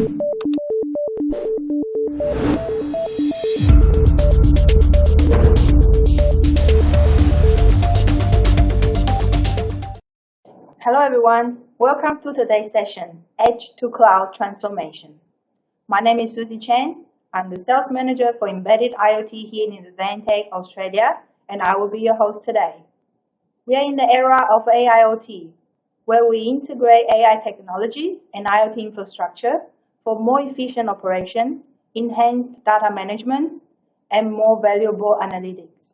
Hello everyone, welcome to today's session, Edge to Cloud Transformation. My name is Susie Chen. I'm the Sales Manager for Embedded IoT here in Advantech, Australia, and I will be your host today. We are in the era of AIoT, where we integrate AI technologies and IoT infrastructure for more efficient operation, enhanced data management, and more valuable analytics.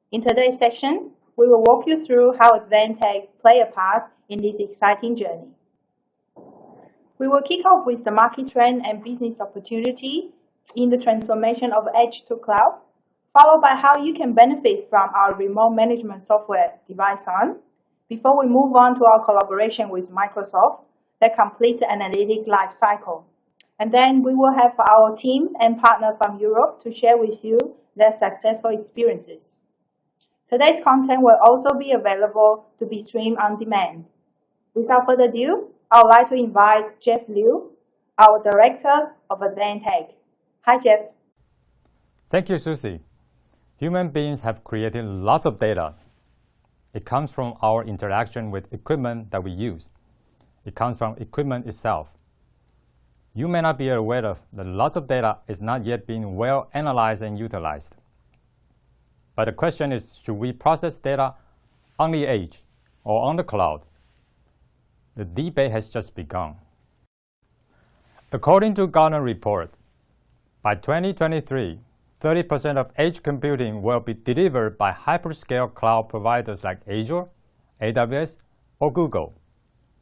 In today's section, we will walk you through how Advantech play a part in this exciting journey. We will kick off with the market trend and business opportunity in the transformation of edge to cloud, followed by how you can benefit from our remote management software Device-On, before we move on to our collaboration with Microsoft that completes the analytic life cycle. And then we will have our team and partner from Europe to share with you their successful experiences. Today's content will also be available to be streamed on demand. Without further ado, I would like to invite Jeff Liu, our Director of Advantech. Hi, Jeff. Thank you, Susie. Human beings have created lots of data. It comes from our interaction with equipment that we use. It comes from equipment itself. You may not be aware of that lots of data is not yet being well analyzed and utilized. But the question is, should we process data on the edge or on the cloud? The debate has just begun. According to Gartner report, by 2023, 30% of edge computing will be delivered by hyperscale cloud providers like Azure, AWS, or Google,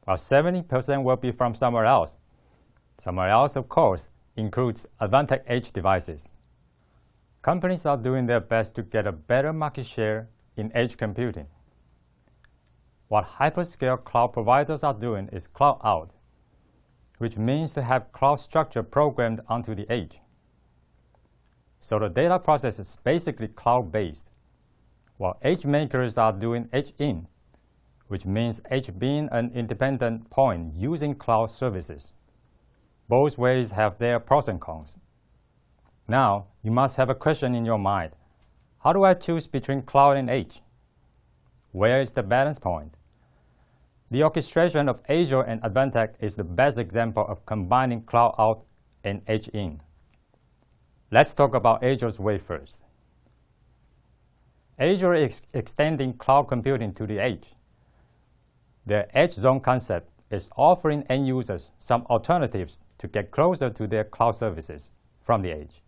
while 70% will be from somewhere else. Somewhere else, of course, includes Advantech edge devices. Companies are doing their best to get a better market share in edge computing. What hyperscale cloud providers are doing is cloud out, which means to have cloud structure programmed onto the edge. So the data process is basically cloud-based, while edge makers are doing edge in, which means edge being an independent point using cloud services. Both ways have their pros and cons. Now, you must have a question in your mind. How do I choose between cloud and edge? Where is the balance point? The orchestration of Azure and Advantech is the best example of combining cloud out and edge in. Let's talk about Azure's way first. Azure is extending cloud computing to the edge. Their edge zone concept is offering end users some alternatives to get closer to their cloud services from the edge.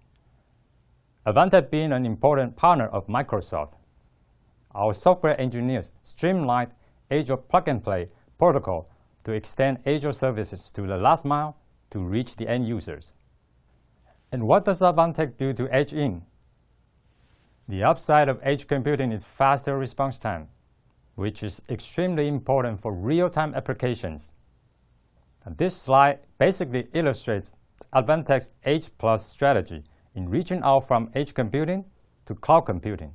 Advantech being an important partner of Microsoft, our software engineers streamlined Azure plug-and-play protocol to extend Azure services to the last mile to reach the end users. And what does Advantech do to edge in? The upside of edge computing is faster response time, which is extremely important for real-time applications. And this slide basically illustrates Advantech's Edge Plus strategy in reaching out from edge computing to cloud computing.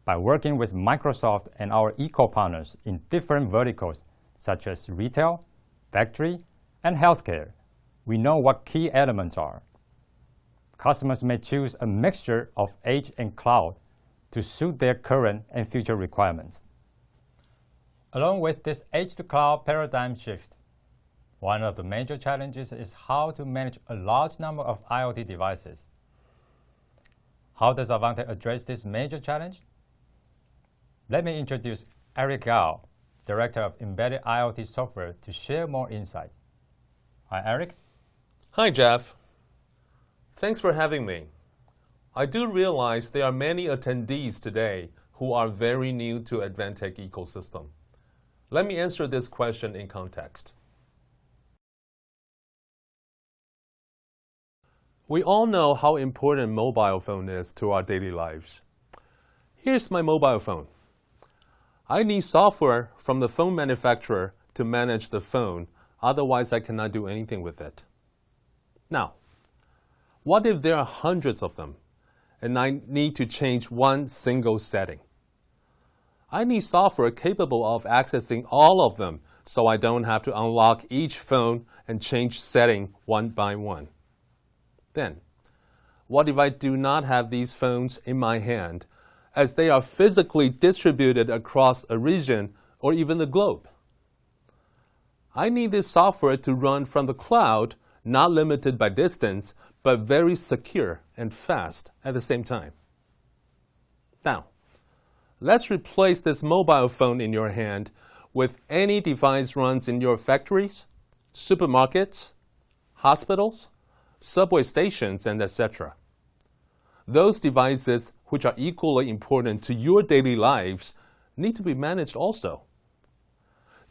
By working with Microsoft and our eco-partners in different verticals such as retail, factory, and healthcare, we know what key elements are. Customers may choose a mixture of edge and cloud to suit their current and future requirements. Along with this edge-to-cloud paradigm shift, one of the major challenges is how to manage a large number of IoT devices. How does Advantech address this major challenge? Let me introduce Eric Gao, Director of Embedded IoT Software, to share more insights. Hi, Eric. Hi, Jeff. Thanks for having me. I do realize there are many attendees today who are very new to Advantech ecosystem. Let me answer this question in context. We all know how important mobile phone is to our daily lives. Here's my mobile phone. I need software from the phone manufacturer to manage the phone, otherwise I cannot do anything with it. Now, what if there are hundreds of them, and I need to change one single setting? I need software capable of accessing all of them so I don't have to unlock each phone and change setting one by one. Then, what if I do not have these phones in my hand, as they are physically distributed across a region or even the globe? I need this software to run from the cloud, not limited by distance, but very secure and fast at the same time. Now, let's replace this mobile phone in your hand with any device runs in your factories, supermarkets, hospitals, subway stations, and etc. Those devices, which are equally important to your daily lives, need to be managed also.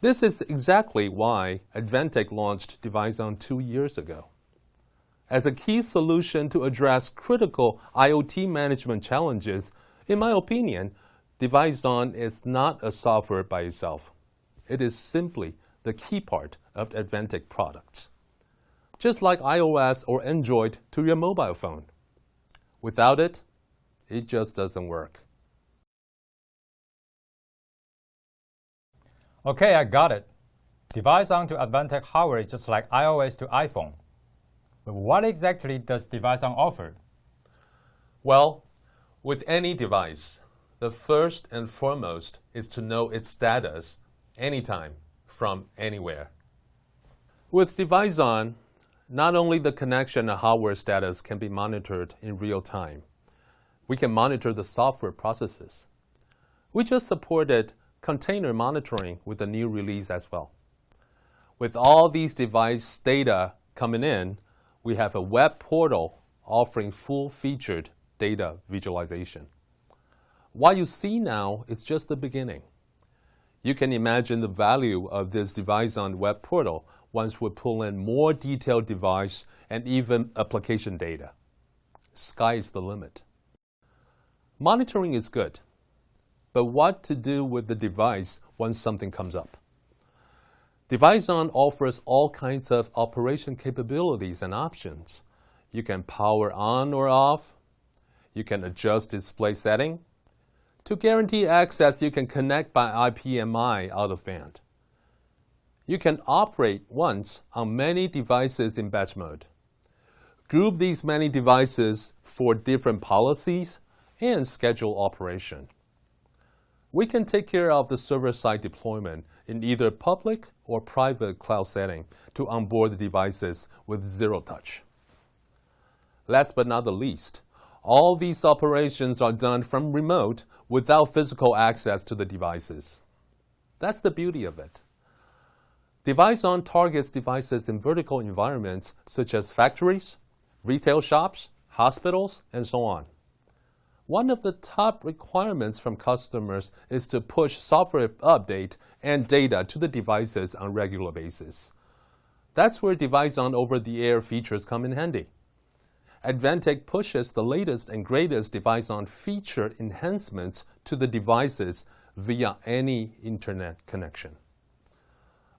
This is exactly why Advantech launched DeviceOn 2 years ago. As a key solution to address critical IoT management challenges, in my opinion, DeviceOn is not a software by itself. It is simply the key part of Advantech products. Just like iOS or Android to your mobile phone. Without it, it just doesn't work. Okay, I got it. DeviceOn to Advantech hardware is just like iOS to iPhone. But what exactly does DeviceOn offer? Well, with any device, the first and foremost is to know its status anytime, from anywhere. With DeviceOn, not only the connection and hardware status can be monitored in real time, we can monitor the software processes. We just supported container monitoring with the new release as well. With all these device data coming in, we have a web portal offering full-featured data visualization. What you see now is just the beginning. You can imagine the value of this DeviceOn web portal once we pull in more detailed device and even application data. Sky is the limit. Monitoring is good, but what to do with the device once something comes up? DeviceOn offers all kinds of operation capabilities and options. You can power on or off. You can adjust display setting. To guarantee access, you can connect by IPMI out of band. You can operate once on many devices in batch mode. Group these many devices for different policies and schedule operation. We can take care of the server-side deployment in either public or private cloud setting to onboard the devices with zero touch. Last but not the least, all these operations are done from remote without physical access to the devices. That's the beauty of it. DeviceOn targets devices in vertical environments such as factories, retail shops, hospitals, and so on. One of the top requirements from customers is to push software update and data to the devices on a regular basis. That's where DeviceOn over-the-air features come in handy. Advantech pushes the latest and greatest DeviceOn feature enhancements to the devices via any internet connection.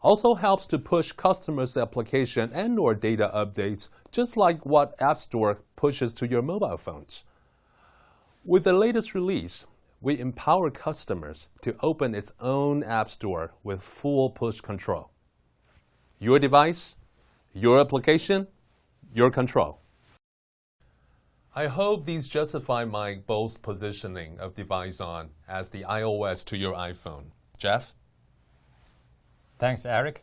Also helps to push customers' application and/or data updates, just like what App Store pushes to your mobile phones. With the latest release, we empower customers to open its own App Store with full push control. Your device, your application, your control. I hope these justify my bold positioning of DeviceOn as the iOS to your iPhone. Jeff? Thanks, Eric.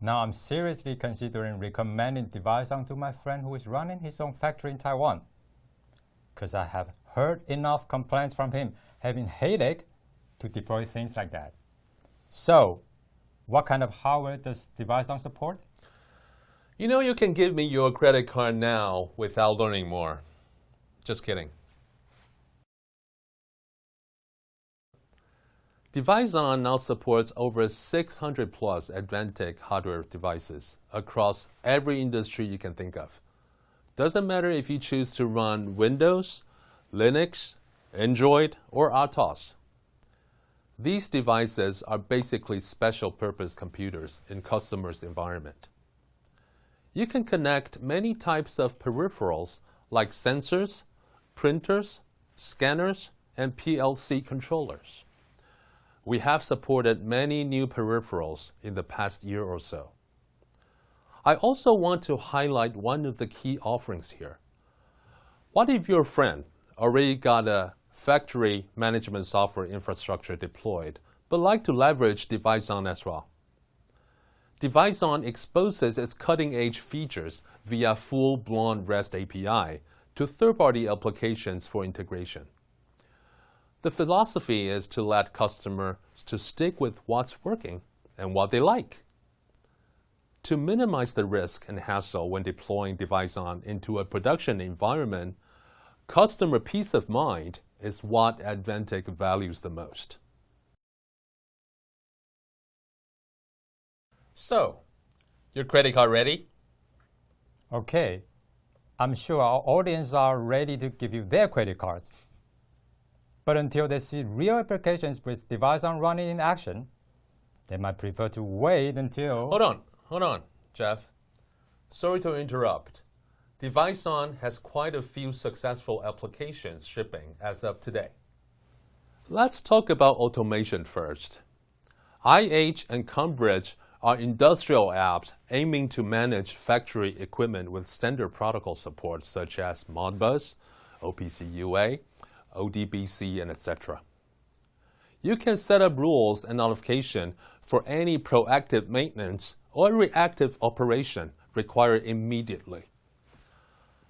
Now I'm seriously considering recommending DeviceOn to my friend who is running his own factory in Taiwan, because I have heard enough complaints from him having headache to deploy things like that. So, what kind of hardware does DeviceOn support? You know, you can give me your credit card now without learning more. Just kidding. DeviceOn now supports over 600 plus Advantech hardware devices across every industry you can think of. Doesn't matter if you choose to run Windows, Linux, Android, or RTOS. These devices are basically special purpose computers in customers' environment. You can connect many types of peripherals like sensors, printers, scanners, and PLC controllers. we have supported many new peripherals in the past year or so. I also want to highlight one of the key offerings here. What if your friend already got a factory management software infrastructure deployed, but like to leverage DeviceOn as well? DeviceOn exposes its cutting-edge features via full-blown REST API to third-party applications for integration. The philosophy is to let customers to stick with what's working and what they like. To minimize the risk and hassle when deploying DeviceOn into a production environment, customer peace of mind is what Advantech values the most. So, your credit card ready? Okay, I'm sure our audience are ready to give you their credit cards. But until they see real applications with DeviceOn running in action, they might prefer to wait until... Hold on, Jeff. Sorry to interrupt. DeviceOn has quite a few successful applications shipping as of today. Let's talk about automation first. IH and Combridge are industrial apps aiming to manage factory equipment with standard protocol support such as Modbus, OPC UA, ODBC, and etc. You can set up rules and notification for any proactive maintenance or reactive operation required immediately.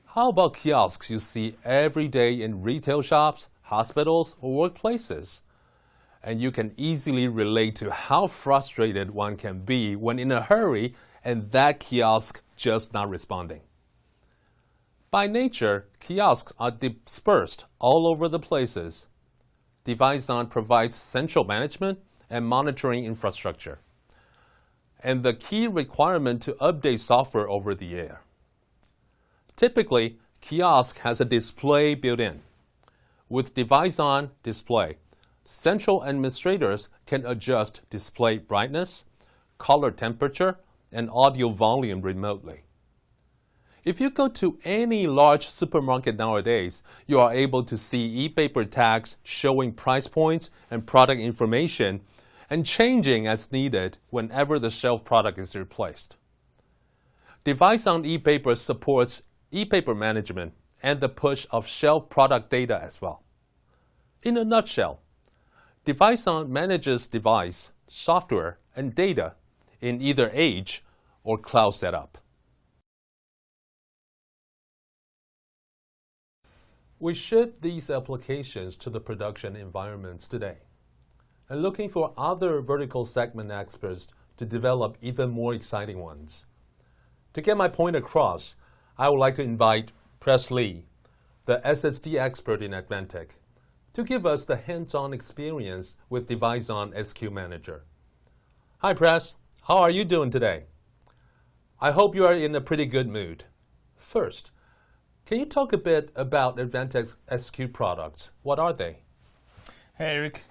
How about kiosks you see every day in retail shops, hospitals, or workplaces? And you can easily relate to how frustrated one can be when in a hurry and that kiosk just not responding. By nature, kiosks are dispersed all over the places. DeviceOn provides central management and monitoring infrastructure, and the key requirement to update software over the air. Typically, kiosk has a display built in. With DeviceOn Display, central administrators can adjust display brightness, color temperature, and audio volume remotely. If you go to any large supermarket nowadays, you are able to see e-paper tags showing price points and product information and changing as needed whenever the shelf product is replaced. DeviceOn ePaper supports e-paper management and the push of shelf product data as well. In a nutshell, DeviceOn manages device, software, and data in either edge or cloud setup. We ship these applications to the production environments today, and looking for other vertical segment experts to develop even more exciting ones. To get my point across, I would like to invite Press Lee, the SSD expert in Advantech, to give us the hands-on experience with DeviceOn SQ Manager. Hi Press, how are you doing today? I hope you are in a pretty good mood. First, can you talk a bit about Advantech's SQ products? What are they? Hey Eric,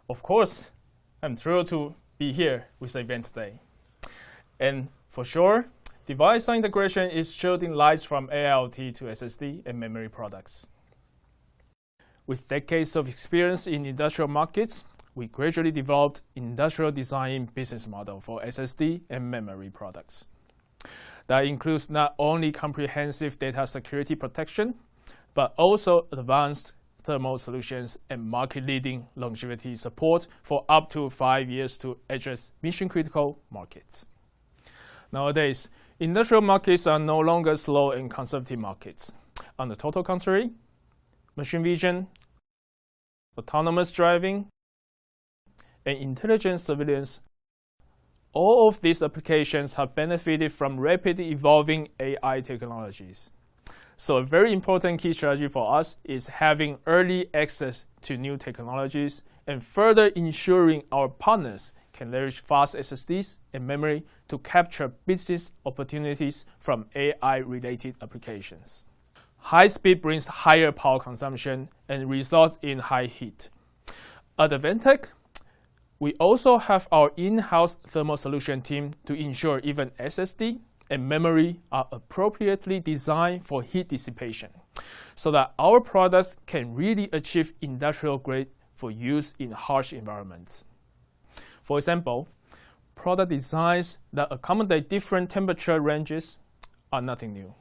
of course, I'm thrilled to be here with the event today. And for sure, DeviceOn integration is shielding lights from AIoT to SSD and memory products. With decades of experience in industrial markets, we gradually developed industrial design business model for SSD and memory products. That includes not only comprehensive data security protection, but also advanced thermal solutions and market-leading longevity support for up to 5 years to address mission-critical markets. Nowadays, industrial markets are no longer slow and conservative markets. On the total contrary, machine vision, autonomous driving, and intelligent surveillance, all of these applications have benefited from rapidly evolving AI technologies. So a very important key strategy for us is having early access to new technologies and further ensuring our partners can leverage fast SSDs and memory to capture business opportunities from AI-related applications. High speed brings higher power consumption and results in high heat. At Advantech, we also have our in-house thermal solution team to ensure even SSD and memory are appropriately designed for heat dissipation, so that our products can really achieve industrial grade for use in harsh environments. For example, product designs that accommodate different temperature ranges are nothing new.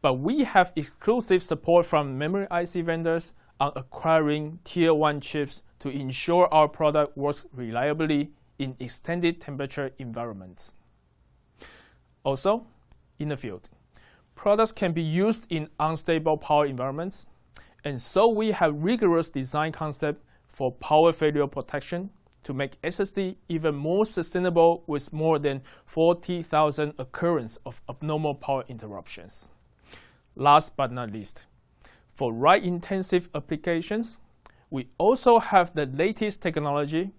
But we have exclusive support from memory IC vendors on acquiring Tier 1 chips to ensure our product works reliably in extended temperature environments. Also, in the field, products can be used in unstable power environments, and so we have rigorous design concept for power failure protection to make SSD even more sustainable with more than 40,000 occurrences of abnormal power interruptions. Last but not least, for write-intensive applications, we also have the latest technology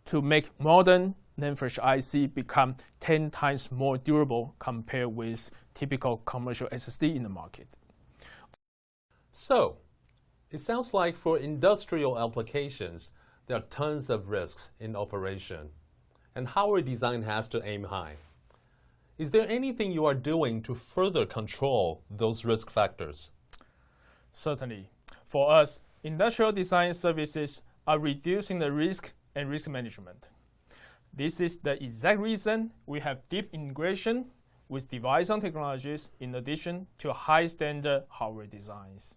to make modern NAND flash IC become 10 times more durable compared with typical commercial SSD in the market. So, it sounds like for industrial applications, there are tons of risks in operation, and hardware design has to aim high. Is there anything you are doing to further control those risk factors? Certainly. For us, industrial design services are reducing the risk and risk management. This is the exact reason we have deep integration with device-on technologies in addition to high-standard hardware designs.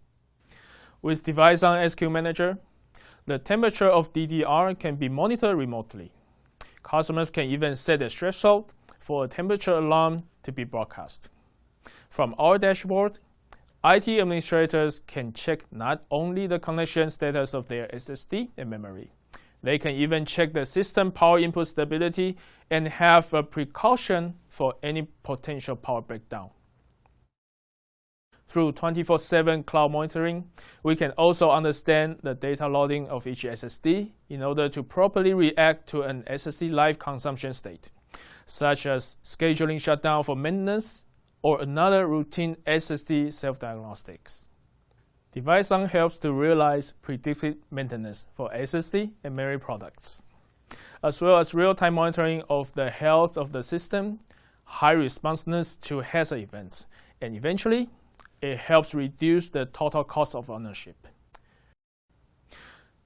With device-on SQ Manager, the temperature of DDR can be monitored remotely. Customers can even set a threshold for a temperature alarm to be broadcast. From our dashboard, IT administrators can check not only the connection status of their SSD and memory, they can even check the system power input stability and have a precaution for any potential power breakdown. Through 24/7 cloud monitoring, we can also understand the data loading of each SSD in order to properly react to an SSD life consumption state, such as scheduling shutdown for maintenance or another routine SSD self-diagnostics. Device-on helps to realize predictive maintenance for SSD and memory products, as well as real-time monitoring of the health of the system, high responsiveness to hazard events, and eventually, it helps reduce the total cost of ownership.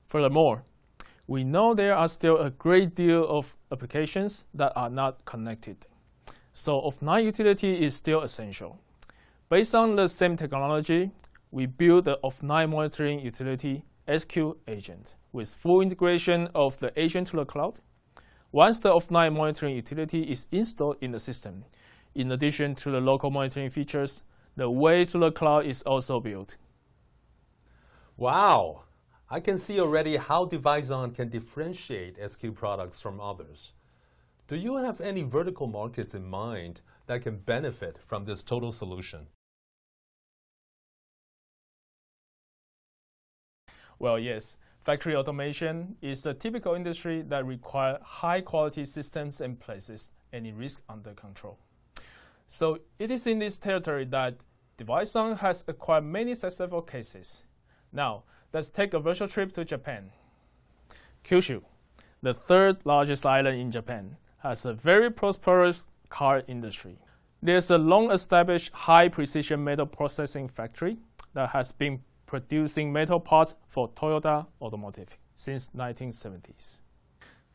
Furthermore, we know there are still a great deal of applications that are not connected, so offline utility is still essential. Based on the same technology, we built the offline monitoring utility SQ Agent with full integration of the agent to the cloud. Once the offline monitoring utility is installed in the system, in addition to the local monitoring features, the way to the cloud is also built. Wow! I can see already how Device-on can differentiate SQ products from others. Do you have any vertical markets in mind that can benefit from this total solution? Well, yes. Factory automation is a typical industry that requires high-quality systems and places any risk under control. So it is in this territory that Device-on has acquired many successful cases. Now, let's take a virtual trip to Japan. Kyushu, the third largest island in Japan, has a very prosperous car industry. There's a long-established high-precision metal processing factory that has been producing metal parts for Toyota Automotive since 1970s.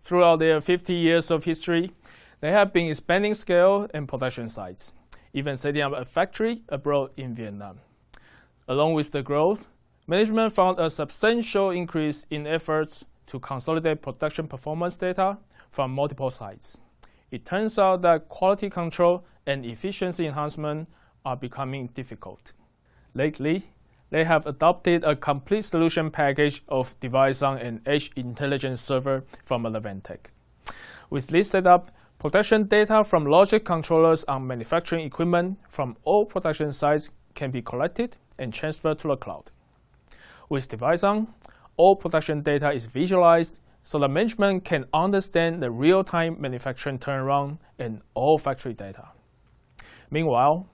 Throughout their 50 years of history, they have been expanding scale and production sites, even setting up a factory abroad in Vietnam. Along with the growth, management found a substantial increase in efforts to consolidate production performance data from multiple sites. It turns out that quality control and efficiency enhancement are becoming difficult. Lately, they have adopted a complete solution package of Device-on and Edge Intelligence Server from Advantech. With this setup, production data from logic controllers on manufacturing equipment from all production sites can be collected and transferred to the cloud. With Device-on, all production data is visualized so the management can understand the real-time manufacturing turnaround and all factory data. Meanwhile,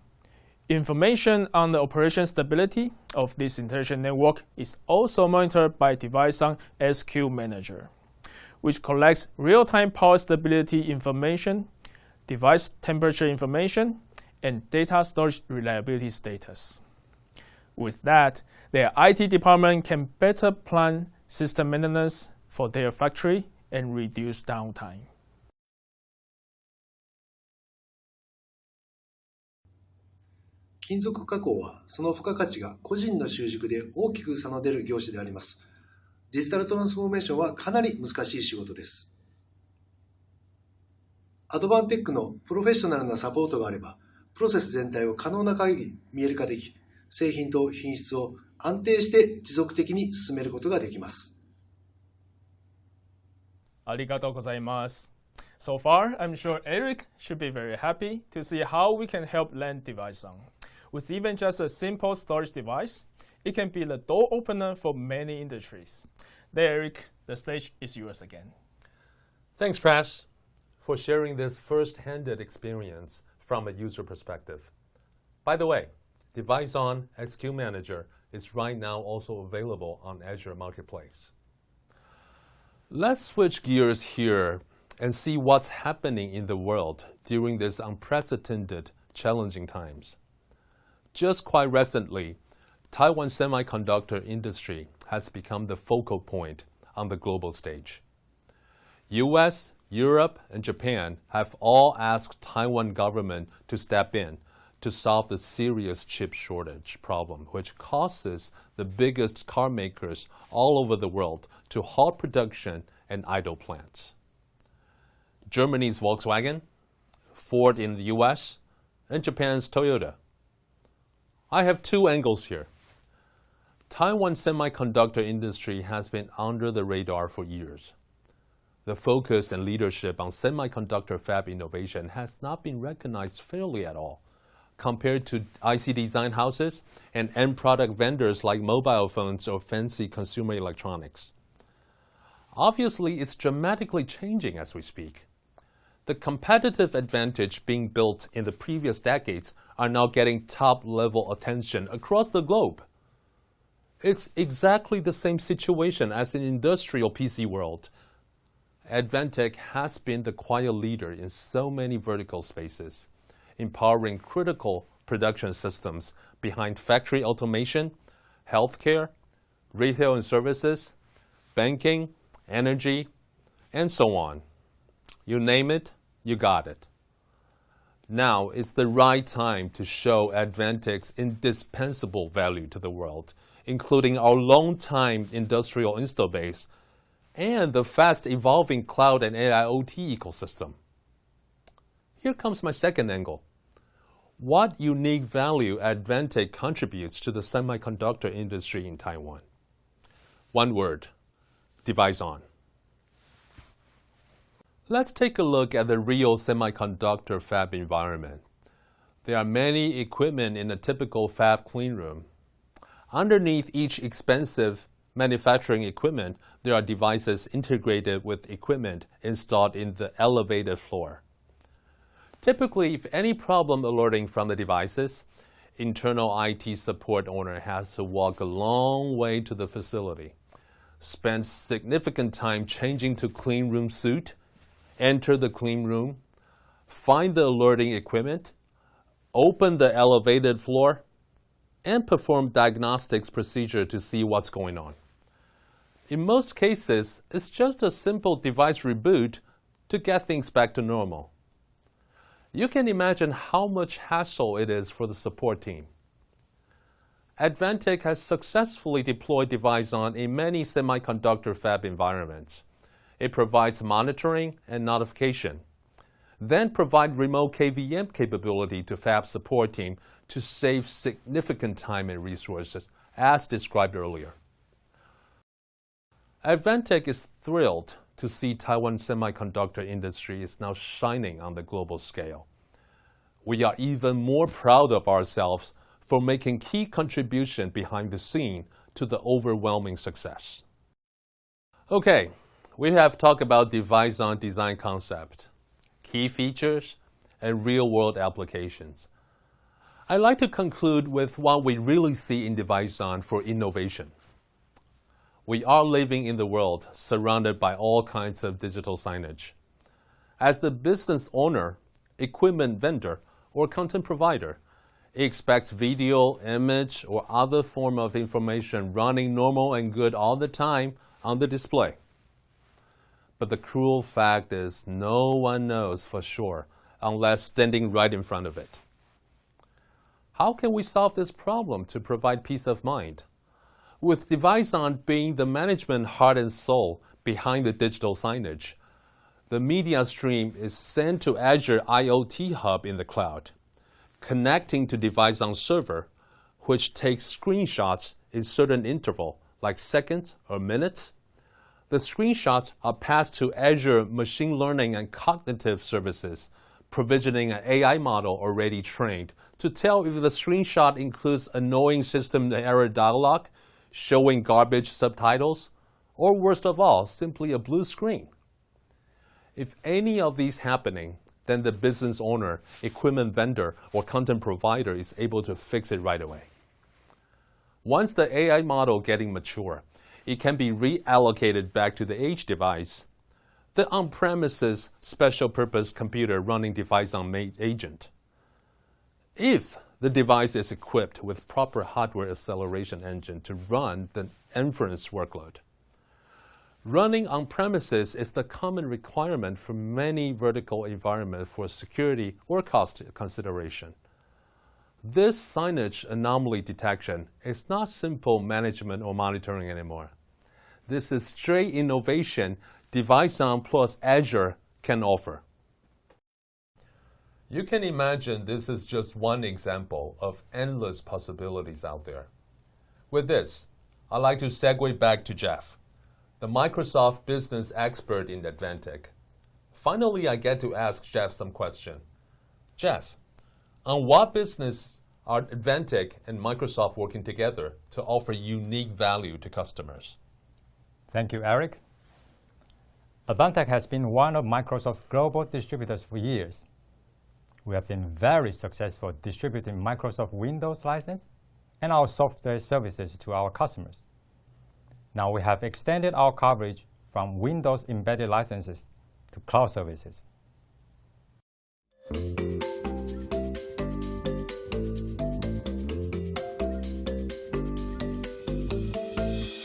information on the operation stability of this intelligent network is also monitored by Device-on SQ Manager, which collects real-time power stability information, device temperature information, and data storage reliability status. With that, their IT department can better plan system maintenance for their factory and reduce downtime. 金属加工はその付加価値が個人の習熟で大きく差の出る業種であります。デジタルトランスフォーメーションはかなり難しい仕事です。アドバンテックのプロフェッショナルなサポートがあれば、プロセス全体を可能な限り見える化でき、製品と品質を安定して持続的に進めることができます。ありがとうございます。So far, I'm sure Eric should be very happy to see how we can help land device on. With even just a simple storage device, it can be the door opener for many industries. There, Eric, the stage is yours again. Thanks, Prash, for sharing this first-hand experience from a user perspective. By the way, Device On XQ Manager is right now also available on Azure Marketplace. Let's switch gears here and see what's happening in the world during these unprecedented, challenging times. Just quite recently, Taiwan's semiconductor industry has become the focal point on the global stage. US, Europe, and Japan have all asked Taiwan government to step in to solve the serious chip shortage problem, which causes the biggest car makers all over the world to halt production and idle plants. Germany's Volkswagen, Ford in the US, and Japan's Toyota. I have two angles here. Taiwan's semiconductor industry has been under the radar for years. The focus and leadership on semiconductor fab innovation has not been recognized fairly at all, compared to IC design houses and end product vendors like mobile phones or fancy consumer electronics. Obviously, it's dramatically changing as we speak. The competitive advantage being built in the previous decades are now getting top-level attention across the globe. It's exactly the same situation as in industrial PC world. Advantech has been the quiet leader in so many vertical spaces, empowering critical production systems behind factory automation, healthcare, retail and services, banking, energy, and so on. You name it, you got it. Now is the right time to show Advantech's indispensable value to the world, including our long-time industrial install base and the fast-evolving cloud and AIoT ecosystem. Here comes my second angle. What unique value Advantech contributes to the semiconductor industry in Taiwan? One word, Device On. Let's take a look at the real semiconductor fab environment. There are many equipment in a typical fab cleanroom. Underneath each expensive manufacturing equipment, there are devices integrated with equipment installed in the elevated floor. Typically, if any problem alerting from the devices, internal IT support owner has to walk a long way to the facility, spend significant time changing to clean room suit, enter the clean room, find the alerting equipment, open the elevated floor, and perform diagnostics procedure to see what's going on. In most cases, it's just a simple device reboot to get things back to normal. You can imagine how much hassle it is for the support team. Advantech has successfully deployed Device On in many semiconductor fab environments. It provides monitoring and notification, then provide remote KVM capability to fab support team to save significant time and resources, as described earlier. Advantech is thrilled to see Taiwan's semiconductor industry is now shining on the global scale. We are even more proud of ourselves for making key contribution behind the scene to the overwhelming success. Okay, we have talked about Device On design concept, key features, and real-world applications. I'd like to conclude with what we really see in Device On for innovation. We are living in the world surrounded by all kinds of digital signage. As the business owner, equipment vendor, or content provider, it expects video, image, or other form of information running normal and good all the time on the display. But the cruel fact is no one knows for sure unless standing right in front of it. How can we solve this problem to provide peace of mind? With DeviceOn being the management heart and soul behind the digital signage, the media stream is sent to Azure IoT Hub in the cloud, connecting to DeviceOn server, which takes screenshots in certain interval, like seconds or minutes. The screenshots are passed to Azure Machine Learning and Cognitive Services, provisioning an AI model already trained to tell if the screenshot includes annoying system error dialog, showing garbage subtitles, or worst of all, simply a blue screen. If any of these happening, then the business owner, equipment vendor, or content provider is able to fix it right away. Once the AI model getting mature, it can be reallocated back to the edge device, the on-premises special-purpose computer running DeviceOn agent. If the device is equipped with proper hardware acceleration engine to run the inference workload. Running on-premises is the common requirement for many vertical environments for security or cost consideration. This signage anomaly detection is not simple management or monitoring anymore. This is straight innovation DeviceOn plus Azure can offer. You can imagine this is just one example of endless possibilities out there. With this, I'd like to segue back to Jeff, the Microsoft business expert in Advantech. Finally, I get to ask Jeff some question. Jeff, on what business are Advantech and Microsoft working together to offer unique value to customers? Thank you, Eric. Advantech has been one of Microsoft's global distributors for years. We have been very successful distributing Microsoft Windows license and our software services to our customers. Now we have extended our coverage from Windows embedded licenses to cloud services.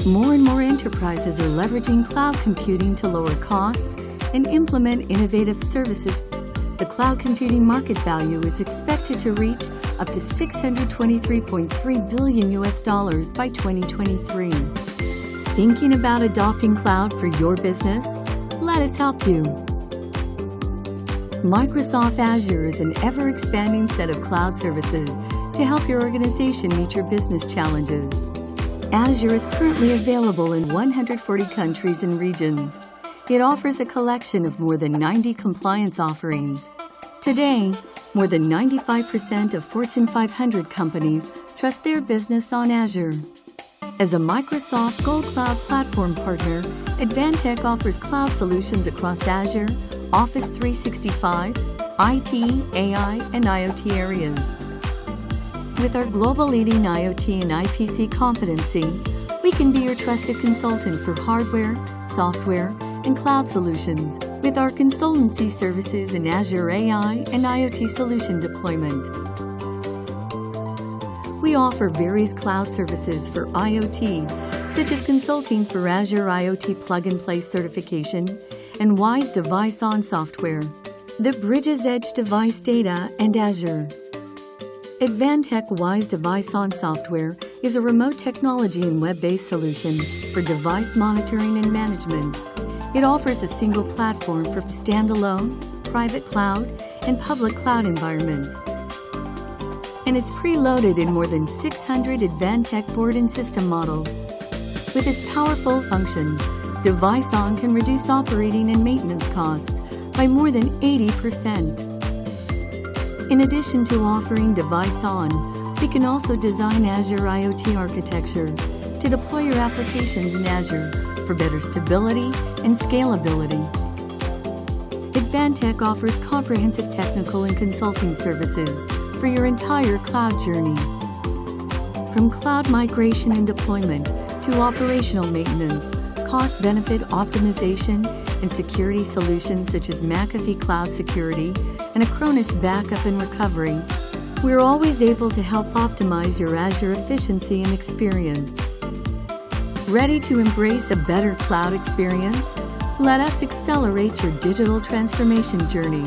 More and more enterprises are leveraging cloud computing to lower costs and implement innovative services. The cloud computing market value is expected to reach up to $623.3 billion by 2023. Thinking about adopting cloud for your business? Let us help you. Microsoft Azure is an ever-expanding set of cloud services to help your organization meet your business challenges. Azure is currently available in 140 countries and regions. It offers a collection of more than 90 compliance offerings. Today, more than 95% of Fortune 500 companies trust their business on Azure. As a Microsoft Gold Cloud Platform partner, Advantech offers cloud solutions across Azure, Office 365, IT, AI, and IoT areas. With our global leading IoT and IPC competency, we can be your trusted consultant for hardware, software, and cloud solutions with our consultancy services in Azure AI and IoT solution deployment. We offer various cloud services for IoT, such as consulting for Azure IoT plug-and-play certification and WISE DeviceOn software that bridges edge device data and Azure. Advantech WISE DeviceOn software is a remote technology and web-based solution for device monitoring and management. It offers a single platform for standalone, private cloud, and public cloud environments. And it's preloaded in more than 600 Advantech board and system models. With its powerful functions, DeviceOn can reduce operating and maintenance costs by more than 80%. In addition to offering DeviceOn, we can also design Azure IoT architecture to deploy your applications in Azure for better stability and scalability. Advantech offers comprehensive technical and consulting services for your entire cloud journey. From cloud migration and deployment to operational maintenance, cost-benefit optimization, and security solutions such as McAfee Cloud Security and Acronis Backup and Recovery, we're always able to help optimize your Azure efficiency and experience. Ready to embrace a better cloud experience? Let us accelerate your digital transformation journey.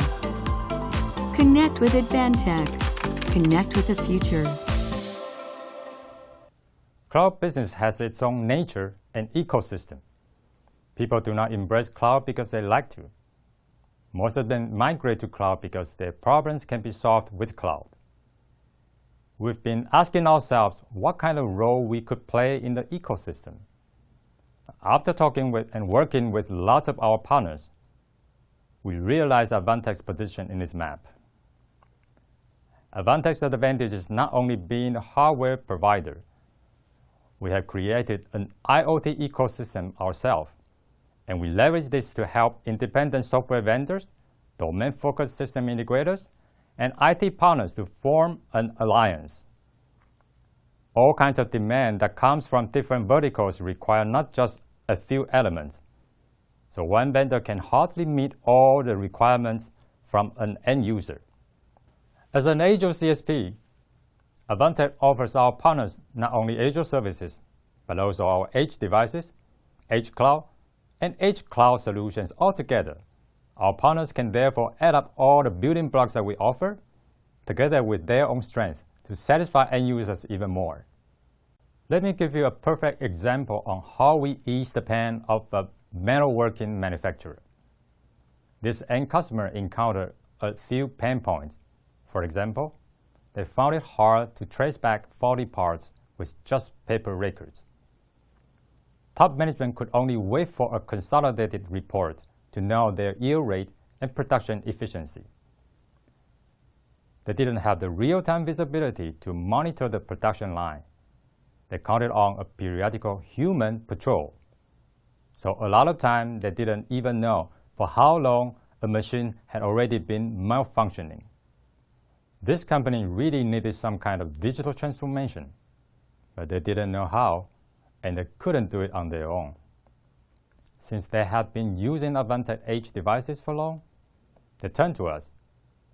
Connect with Advantech. connect with the future. Cloud business has its own nature and ecosystem. People do not embrace cloud because they like to. Most of them migrate to cloud because their problems can be solved with cloud. We've been asking ourselves what kind of role we could play in the ecosystem. After talking with and working with lots of our partners, we realized Advantech's position in this map. Advantech's advantage is not only being a hardware provider. We have created an IoT ecosystem ourselves, and we leverage this to help independent software vendors, domain-focused system integrators, and IT partners to form an alliance. All kinds of demand that comes from different verticals require not just a few elements. So one vendor can hardly meet all the requirements from an end user. As an Azure CSP, Advantech offers our partners not only Azure services, but also our edge devices, edge cloud, and edge cloud solutions altogether. Our partners can therefore add up all the building blocks that we offer, together with their own strength, to satisfy end users even more. Let me give you a perfect example on how we ease the pain of a metalworking manufacturer. This end customer encountered a few pain points. For example, they found it hard to trace back faulty parts with just paper records. Top management could only wait for a consolidated report to know their yield rate and production efficiency. They didn't have the real-time visibility to monitor the production line. They counted on a periodical human patrol. So a lot of time they didn't even know for how long a machine had already been malfunctioning. This company really needed some kind of digital transformation, but they didn't know how, and they couldn't do it on their own. Since they had been using Advantech Edge devices for long, they turned to us,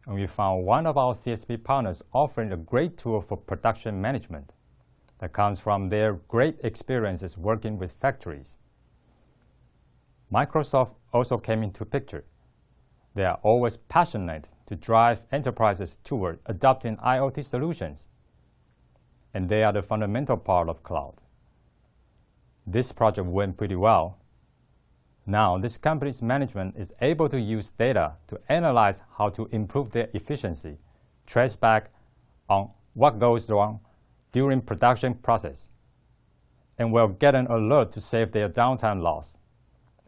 and we found one of our CSP partners offering a great tool for production management that comes from their great experiences working with factories. Microsoft also came into picture. They are always passionate to drive enterprises toward adopting IoT solutions, and they are the fundamental part of cloud. This project went pretty well. Now, this company's management is able to use data to analyze how to improve their efficiency, trace back on what goes wrong during production process, and will get an alert to save their downtime loss.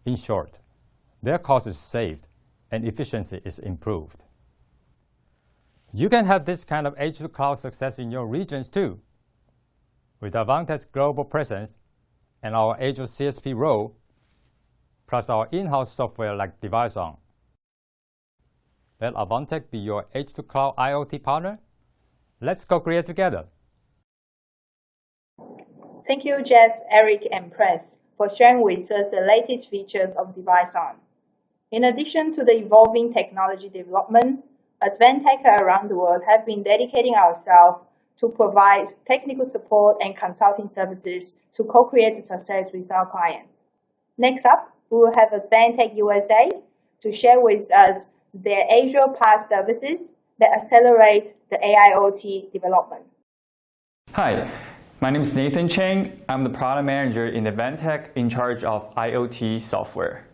In short, their cost is saved and efficiency is improved. You can have this kind of edge-to-cloud success in your regions too. With Advantech's global presence and our Azure CSP role, plus our in-house software like DeviceOn. Let Advantech be your edge-to-cloud IoT partner. Let's co-create together. Thank you, Jeff, Eric, and Press, for sharing with us the latest features of DeviceOn. In addition to the evolving technology development, Advantech around the world have been dedicating ourselves to provide technical support and consulting services to co-create the success with our clients. Next up, we will have Advantech USA to share with us their Azure PaaS services that accelerate the AIoT development. Hi, my name is Nathan Chang. I'm the product manager in Advantech in charge of IoT software.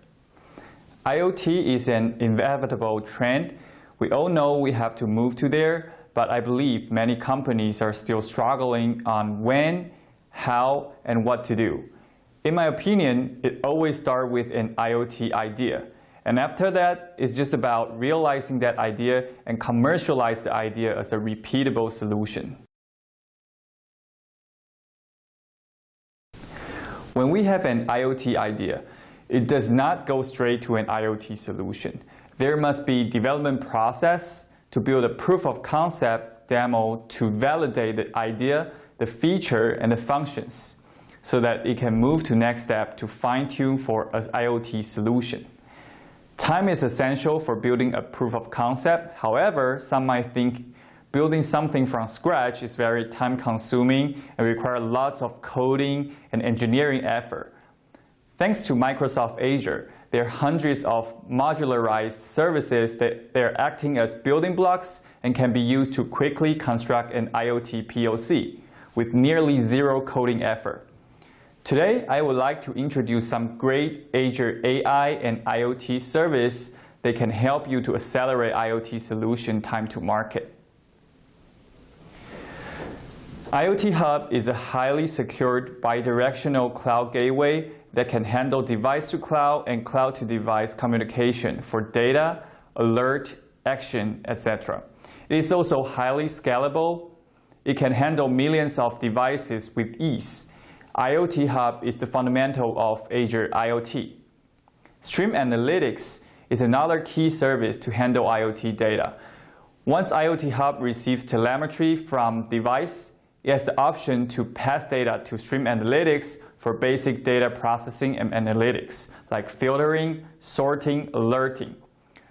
IoT is an inevitable trend. We all know we have to move to there, but I believe many companies are still struggling on when, how, and what to do. In my opinion, it always starts with an IoT idea. And after that, it's just about realizing that idea and commercialize the idea as a repeatable solution. When we have an IoT idea, it does not go straight to an IoT solution. There must be development process to build a proof of concept demo to validate the idea, the feature, and the functions, so that it can move to next step to fine-tune for an IoT solution. Time is essential for building a proof of concept. However, some might think building something from scratch is very time-consuming and requires lots of coding and engineering effort. Thanks to Microsoft Azure, there are hundreds of modularized services that they're acting as building blocks and can be used to quickly construct an IoT POC with nearly zero coding effort. Today, I would like to introduce some great Azure AI and IoT service that can help you to accelerate IoT solution time to market. IoT Hub is a highly secured bidirectional cloud gateway that can handle device-to-cloud and cloud-to-device communication for data, alert, action, etc. It is also highly scalable. It can handle millions of devices with ease. IoT Hub is the fundamental of Azure IoT. Stream Analytics is another key service to handle IoT data. Once IoT Hub receives telemetry from device, it has the option to pass data to Stream Analytics for basic data processing and analytics, like filtering, sorting, alerting.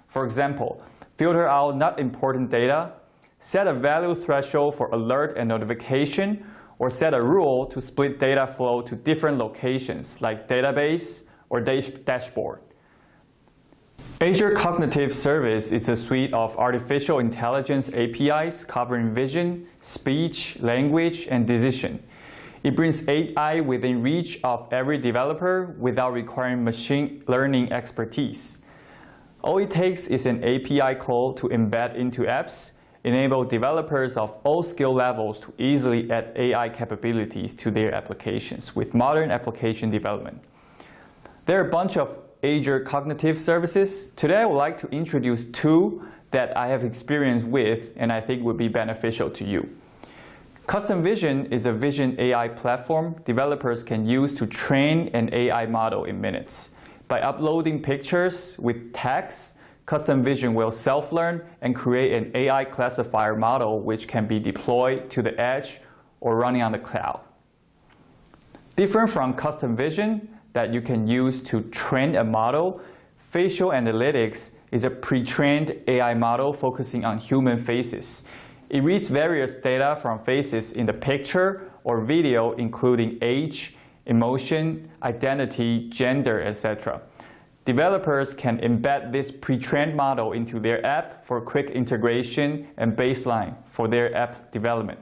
For example, filter out not important data, set a value threshold for alert and notification, or set a rule to split data flow to different locations, like database or dashboard. Azure Cognitive Service is a suite of artificial intelligence APIs covering vision, speech, language, and decision. It brings AI within reach of every developer without requiring machine learning expertise. All it takes is an API call to embed into apps, enable developers of all skill levels to easily add AI capabilities to their applications with modern application development. There are a bunch of Azure Cognitive Services. Today I would like to introduce two that I have experience with and I think would be beneficial to you. Custom Vision is a vision AI platform developers can use to train an AI model in minutes. By uploading pictures with tags, Custom Vision will self-learn and create an AI classifier model which can be deployed to the edge or running on the cloud. Different from Custom Vision that you can use to train a model, Facial Analytics is a pre-trained AI model focusing on human faces. It reads various data from faces in the picture or video, including age, emotion, identity, gender, etc. Developers can embed this pre-trained model into their app for quick integration and baseline for their app development.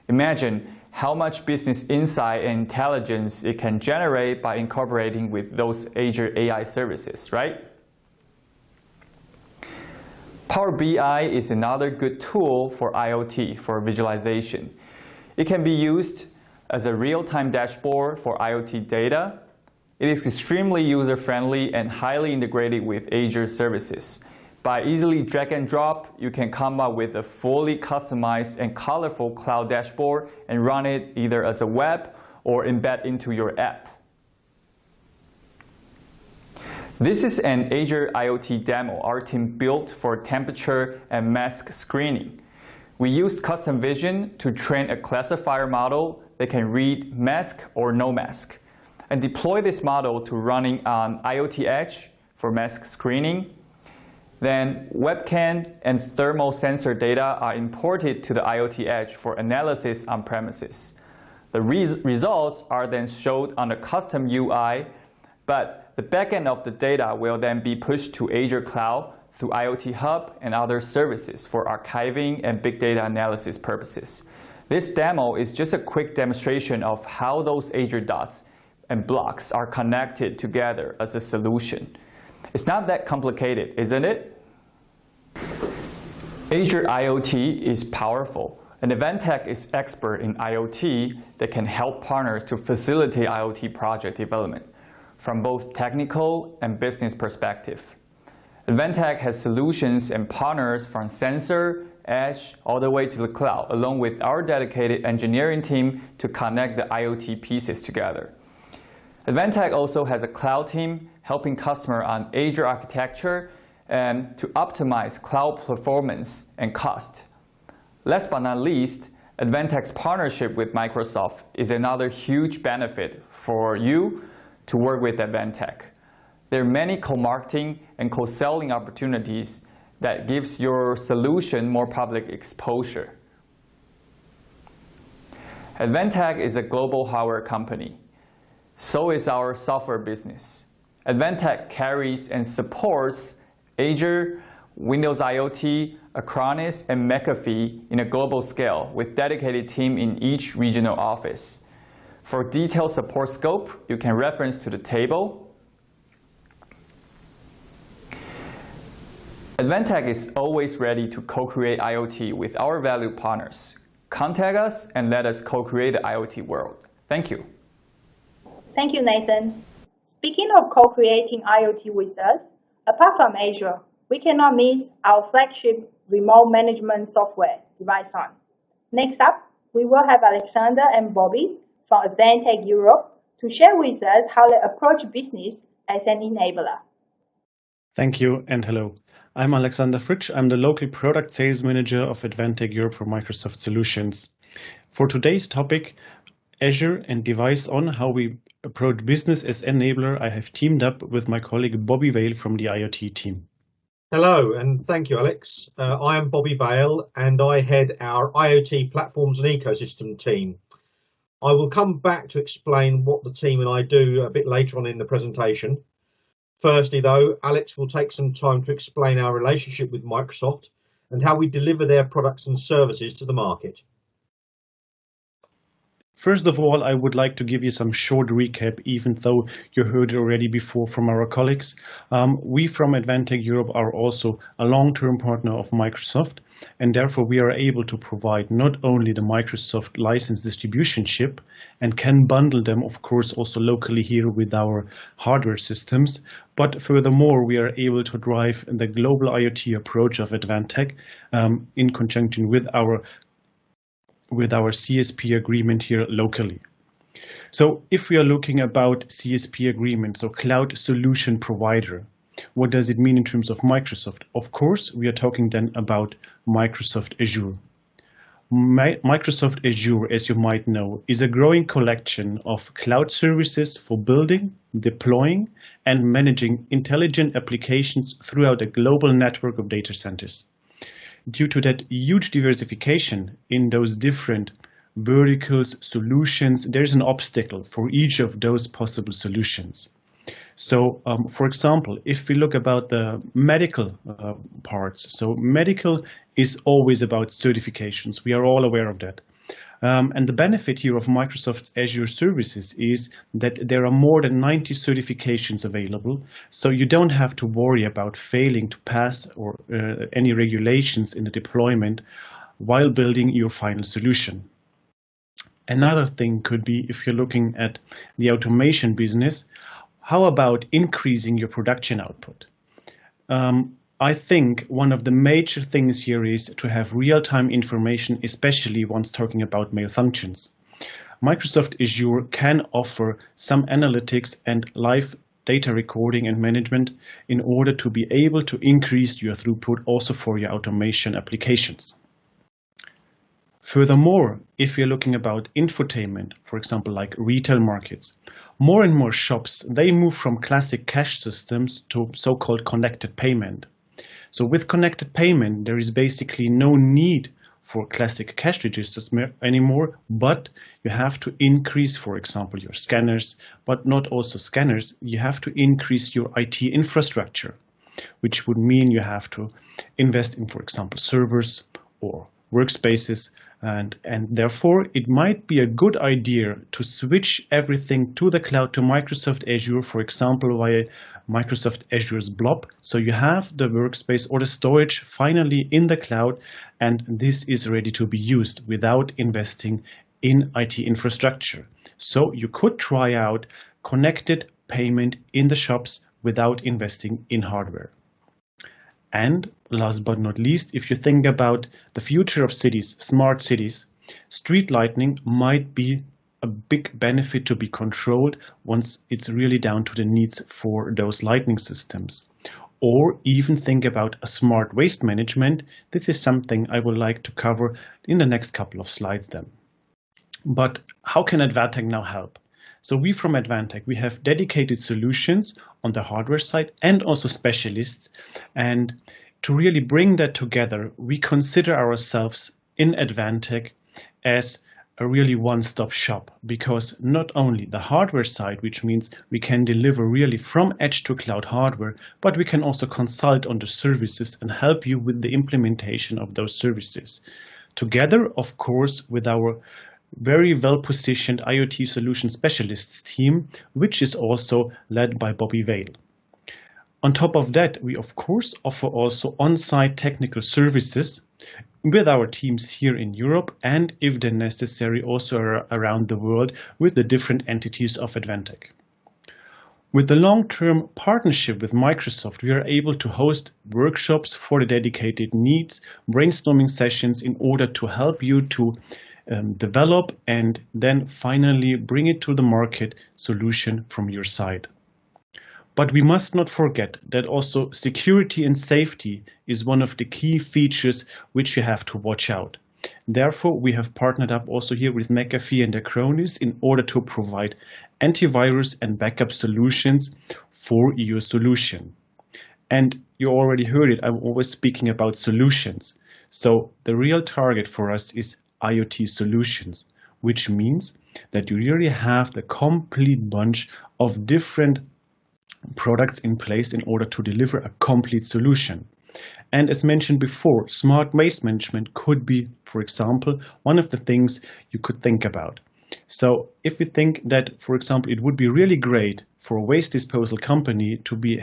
Imagine how much business insight and intelligence it can generate by incorporating with those Azure AI services, right? Power BI is another good tool for IoT for visualization. It can be used as a real-time dashboard for IoT data. It is extremely user-friendly and highly integrated with Azure services. By easily drag and drop, you can come up with a fully customized and colorful cloud dashboard and run it either as a web or embed into your app. This is an Azure IoT demo our team built for temperature and mask screening. We used Custom Vision to train a classifier model that can read mask or no mask, and deploy this model to running on IoT Edge for mask screening. Then webcam and thermal sensor data are imported to the IoT Edge for analysis on premises. The results are then showed on a custom UI, but the backend of the data will then be pushed to Azure Cloud through IoT Hub and other services for archiving and big data analysis purposes. This demo is just a quick demonstration of how those Azure dots and blocks are connected together as a solution. It's not that complicated, isn't it? Azure IoT is powerful, and Advantech is expert in IoT that can help partners to facilitate IoT project development from both technical and business perspective. Advantech has solutions and partners from sensor, edge, all the way to the cloud, along with our dedicated engineering team to connect the IoT pieces together. Advantech also has a cloud team helping customers on Azure architecture and to optimize cloud performance and cost. Last but not least, Advantech's partnership with Microsoft is another huge benefit for you to work with Advantech. There are many co-marketing and co-selling opportunities that gives your solution more public exposure. Advantech is a global hardware company. So is our software business. Advantech carries and supports Azure, Windows IoT, Acronis, and McAfee in a global scale with dedicated team in each regional office. For detailed support scope, you can reference to the table. Advantech is always ready to co-create IoT with our valued partners. Contact us and let us co-create the IoT world. Thank you. Thank you, Nathan. Speaking of co-creating IoT with us, apart from Azure, we cannot miss our flagship remote management software, DeviceOn. Next up, we will have Alexander and Bobby from Advantech Europe to share with us how they approach business as an enabler. Thank you and hello. I'm Alexander Fritsch. I'm the local product sales manager of Advantech Europe for Microsoft Solutions. For today's topic, Azure and DeviceOn, how we approach business as enabler, I have teamed up with my colleague Bobby Vale from the IoT team. Hello, and thank you, Alex. I am Bobby Vale, and I head our IoT platforms and ecosystem team. I will come back to explain what the team and I do a bit later on in the presentation. Firstly, though, Alex will take some time to explain our relationship with Microsoft and how we deliver their products and services to the market. First of all, I would like to give you some short recap, even though you heard it already before from our colleagues. We from Advantech Europe are also a long-term partner of Microsoft, and therefore we are able to provide not only the Microsoft license distribution chip and can bundle them, of course, also locally here with our hardware systems, but furthermore, we are able to drive the global IoT approach of Advantech in conjunction with our CSP agreement here locally. So if we are looking about CSP agreement, so cloud solution provider, what does it mean in terms of Microsoft? Of course, we are talking then about Microsoft Azure. Microsoft Azure, as you might know, is a growing collection of cloud services for building, deploying, and managing intelligent applications throughout a global network of data centers. Due to that huge diversification in those different verticals, solutions, there's an obstacle for each of those possible solutions. So, for example, if we look about the medical parts, so medical is always about certifications. We are all aware of that. And the benefit here of Microsoft's Azure services is that there are more than 90 certifications available, so you don't have to worry about failing to pass or any regulations in the deployment while building your final solution. Another thing could be if you're looking at the automation business, how about increasing your production output? I think one of the major things here is to have real-time information, especially once talking about malfunctions. Microsoft Azure can offer some analytics and live data recording and management in order to be able to increase your throughput also for your automation applications. Furthermore, if you're looking about infotainment, for example, like retail markets, more and more shops, they move from classic cash systems to so-called connected payment. So with connected payment, there is basically no need for classic cash registers anymore, but you have to increase, for example, your scanners, but not also scanners. You have to increase your IT infrastructure, which would mean you have to invest in, for example, servers or workspaces, and therefore it might be a good idea to switch everything to the cloud, to Microsoft Azure, for example, via Microsoft Azure's Blob. So you have the workspace or the storage finally in the cloud, and this is ready to be used without investing in IT infrastructure. So you could try out connected payment in the shops without investing in hardware. And last but not least, if you think about the future of cities, smart cities, street lighting might be a big benefit to be controlled once it's really down to the needs for those lighting systems. Or even think about a smart waste management. This is something I would like to cover in the next couple of slides then. But how can Advantech now help? So we from Advantech, we have dedicated solutions on the hardware side and also specialists. And to really bring that together, we consider ourselves in Advantech as a really one-stop shop, because not only the hardware side, which means we can deliver really from edge to cloud hardware, but we can also consult on the services and help you with the implementation of those services. Together, of course, with our very well-positioned IoT solution specialists team, which is also led by Bobby Vale. On top of that, we of course offer also on-site technical services with our teams here in Europe, and if they're necessary also around the world with the different entities of Advantech. With the long-term partnership with Microsoft, we are able to host workshops for the dedicated needs, brainstorming sessions in order to help you to develop and then finally bring it to the market solution from your side. But we must not forget that also security and safety is one of the key features which you have to watch out. Therefore, we have partnered up also here with McAfee and Acronis in order to provide antivirus and backup solutions for your solution. And you already heard it, I'm always speaking about solutions. So the real target for us is IoT solutions, which means that you really have the complete bunch of different products in place in order to deliver a complete solution. And as mentioned before, smart waste management could be, for example, one of the things you could think about. So if we think that, for example, it would be really great for a waste disposal company to be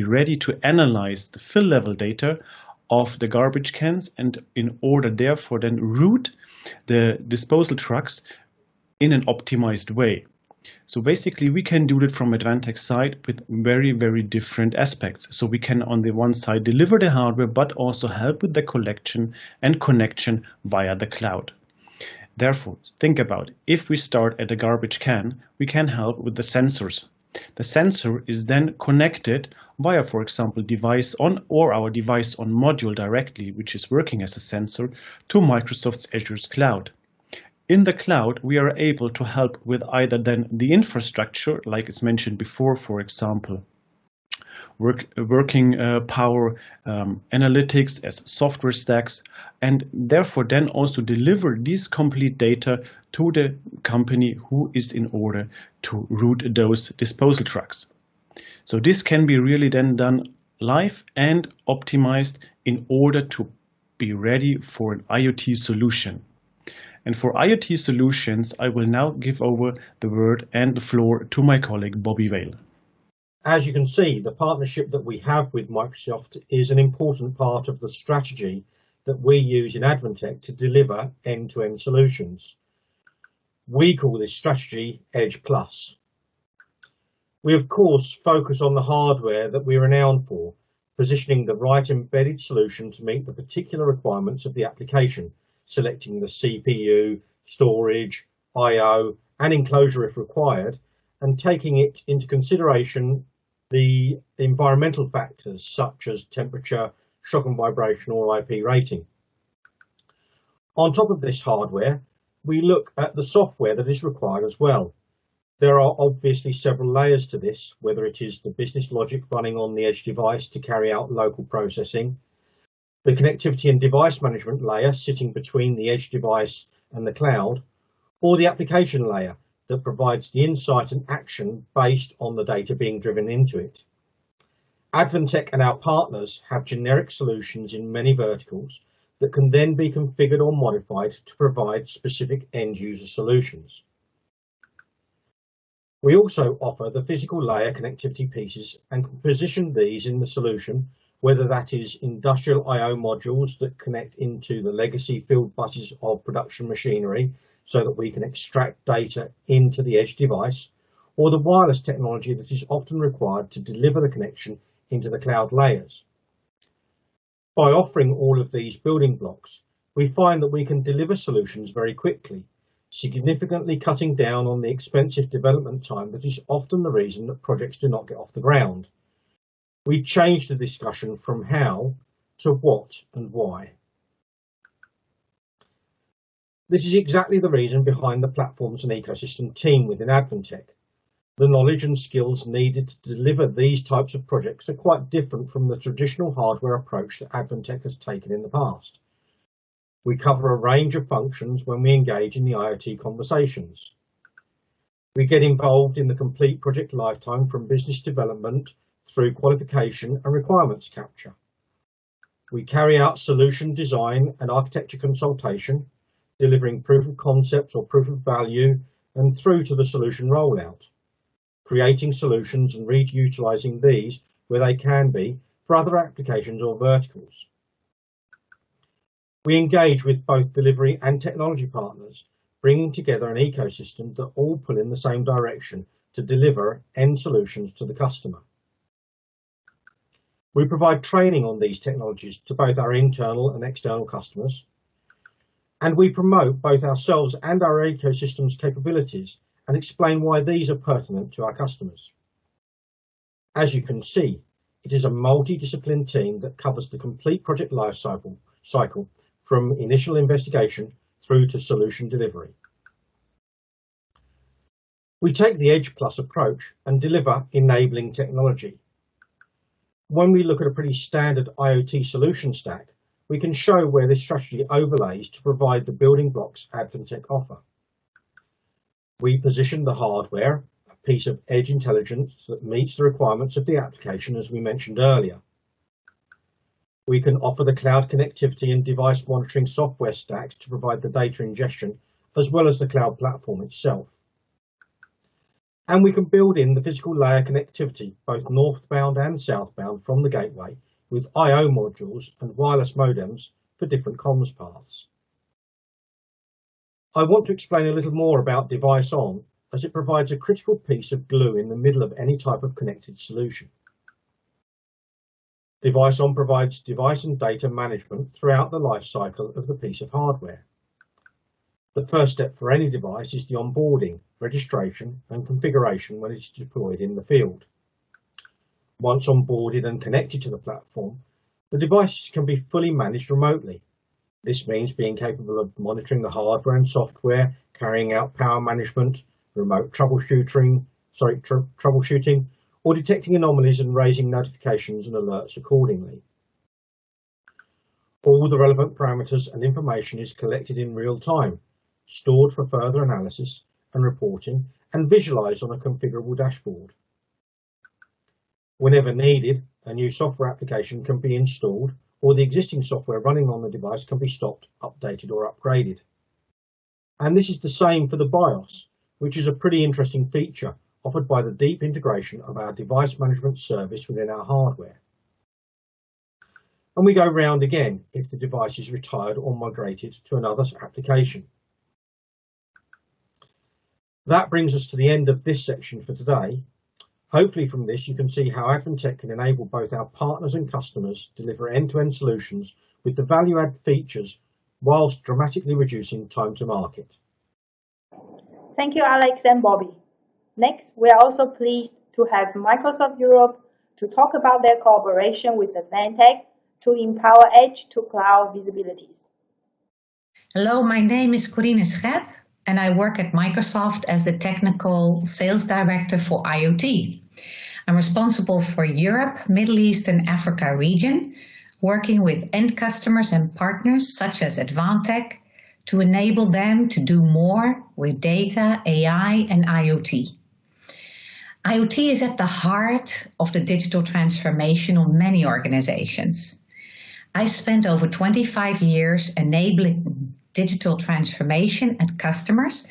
ready to analyze the fill level data of the garbage cans, and in order therefore then route the disposal trucks in an optimized way. So basically we can do it from Advantech's side with very, very different aspects. So we can on the one side deliver the hardware, but also help with the collection and connection via the cloud. Therefore, think about if we start at a garbage can, we can help with the sensors. The sensor is then connected via, for example, device on or our device on module directly, which is working as a sensor, to Microsoft's Azure's cloud. In the cloud, we are able to help with either then the infrastructure, like it's mentioned before, for example, working power analytics as software stacks, and therefore then also deliver these complete data to the company who is in order to route those disposal trucks. So this can be really then done live and optimized in order to be ready for an IoT solution. And for IoT solutions, I will now give over the word and the floor to my colleague, Bobby Vale. As you can see, the partnership that we have with Microsoft is an important part of the strategy that we use in Advantech to deliver end-to-end solutions. We call this strategy Edge Plus. We, of course, focus on the hardware that we are renowned for, positioning the right embedded solution to meet the particular requirements of the application, selecting the CPU, storage, I/O, and enclosure if required, and taking it into consideration the environmental factors such as temperature, shock and vibration, or IP rating. On top of this hardware, we look at the software that is required as well. There are obviously several layers to this, whether it is the business logic running on the edge device to carry out local processing, the connectivity and device management layer sitting between the edge device and the cloud, or the application layer that provides the insight and action based on the data being driven into it. Advantech and our partners have generic solutions in many verticals that can then be configured or modified to provide specific end-user solutions. We also offer the physical layer connectivity pieces and can position these in the solution, whether that is industrial I/O modules that connect into the legacy field buses of production machinery so that we can extract data into the edge device, or the wireless technology that is often required to deliver the connection into the cloud layers. By offering all of these building blocks, we find that we can deliver solutions very quickly, significantly cutting down on the expensive development time that is often the reason that projects do not get off the ground. We change the discussion from how to what and why. This is exactly the reason behind the platforms and ecosystem team within Advantech. The knowledge and skills needed to deliver these types of projects are quite different from the traditional hardware approach that Advantech has taken in the past. We cover a range of functions when we engage in the IoT conversations. We get involved in the complete project lifetime from business development through qualification and requirements capture. We carry out solution design and architecture consultation, delivering proof of concepts or proof of value and through to the solution rollout, creating solutions and reutilizing these where they can be for other applications or verticals. We engage with both delivery and technology partners, bringing together an ecosystem that all pull in the same direction to deliver end solutions to the customer. We provide training on these technologies to both our internal and external customers, and we promote both ourselves and our ecosystem's capabilities and explain why these are pertinent to our customers. As you can see, it is a multidisciplined team that covers the complete project life cycle from initial investigation through to solution delivery. We take the Edge Plus approach and deliver enabling technology. When we look at a pretty standard IoT solution stack, we can show where this strategy overlays to provide the building blocks Advantech offer. We position the hardware, a piece of edge intelligence that meets the requirements of the application, as we mentioned earlier. We can offer the cloud connectivity and device monitoring software stacks to provide the data ingestion, as well as the cloud platform itself. And we can build in the physical layer connectivity, both northbound and southbound from the gateway, with I/O modules and wireless modems for different comms paths. I want to explain a little more about Device On, as it provides a critical piece of glue in the middle of any type of connected solution. Device On provides device and data management throughout the life cycle of the piece of hardware. The first step for any device is the onboarding, registration and configuration when it's deployed in the field. Once onboarded and connected to the platform, the devices can be fully managed remotely. This means being capable of monitoring the hardware and software, carrying out power management, remote troubleshooting, or detecting anomalies and raising notifications and alerts accordingly. All the relevant parameters and information is collected in real time, stored for further analysis and reporting, and visualized on a configurable dashboard. Whenever needed, a new software application can be installed, or the existing software running on the device can be stopped, updated, or upgraded. And this is the same for the BIOS, which is a pretty interesting feature offered by the deep integration of our device management service within our hardware. And we go round again if the device is retired or migrated to another application. That brings us to the end of this section for today. Hopefully from this you can see how Advantech can enable both our partners and customers deliver end-to-end solutions with the value-add features whilst dramatically reducing time to market. Thank you, Alex and Bobby. Next, we are also pleased to have Microsoft Europe to talk about their cooperation with Advantech to empower edge-to-cloud visibilities. Hello, my name is Corine Schep, and I work at Microsoft as the Technical Sales Director for IoT. I'm responsible for Europe, Middle East, and Africa region, working with end customers and partners such as Advantech to enable them to do more with data, AI, and IoT. IoT is at the heart of the digital transformation of many organizations. I spent over 25 years enabling digital transformation at customers,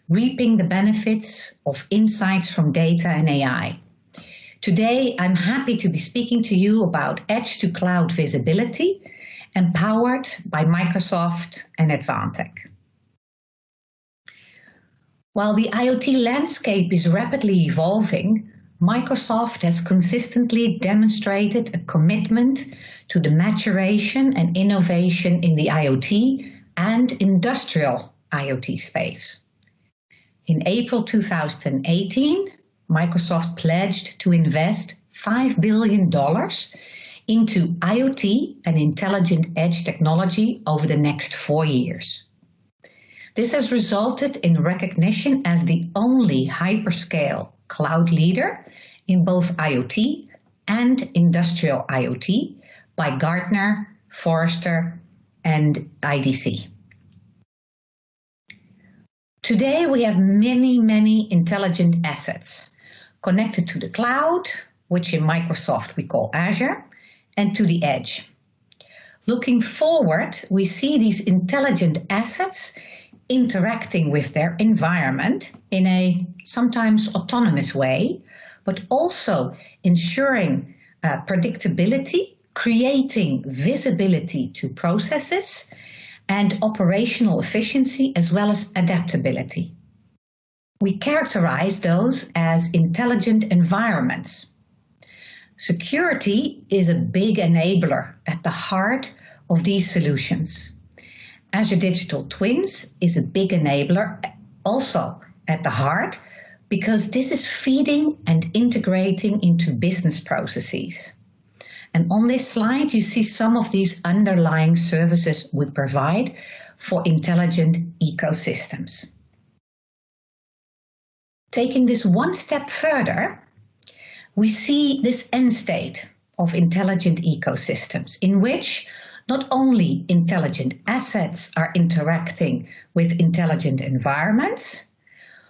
reaping the benefits of insights from data and AI. Today, I'm happy to be speaking to you about edge-to-cloud visibility, empowered by Microsoft and Advantech. While the IoT landscape is rapidly evolving, Microsoft has consistently demonstrated a commitment to the maturation and innovation in the IoT and industrial IoT space. In April 2018, Microsoft pledged to invest $5 billion into IoT and intelligent edge technology over the next 4 years. This has resulted in recognition as the only hyperscale cloud leader in both IoT and industrial IoT by Gartner, Forrester, and IDC. Today we have many intelligent assets connected to the cloud, which in Microsoft we call Azure, and to the edge. Looking forward, we see these intelligent assets interacting with their environment in a sometimes autonomous way, but also ensuring predictability, creating visibility to processes, and operational efficiency as well as adaptability. We characterize those as intelligent environments. Security is a big enabler at the heart of these solutions. Azure Digital Twins is a big enabler also at the heart because this is feeding and integrating into business processes. And on this slide, you see some of these underlying services we provide for intelligent ecosystems. Taking this one step further, we see this end state of intelligent ecosystems in which not only intelligent assets are interacting with intelligent environments,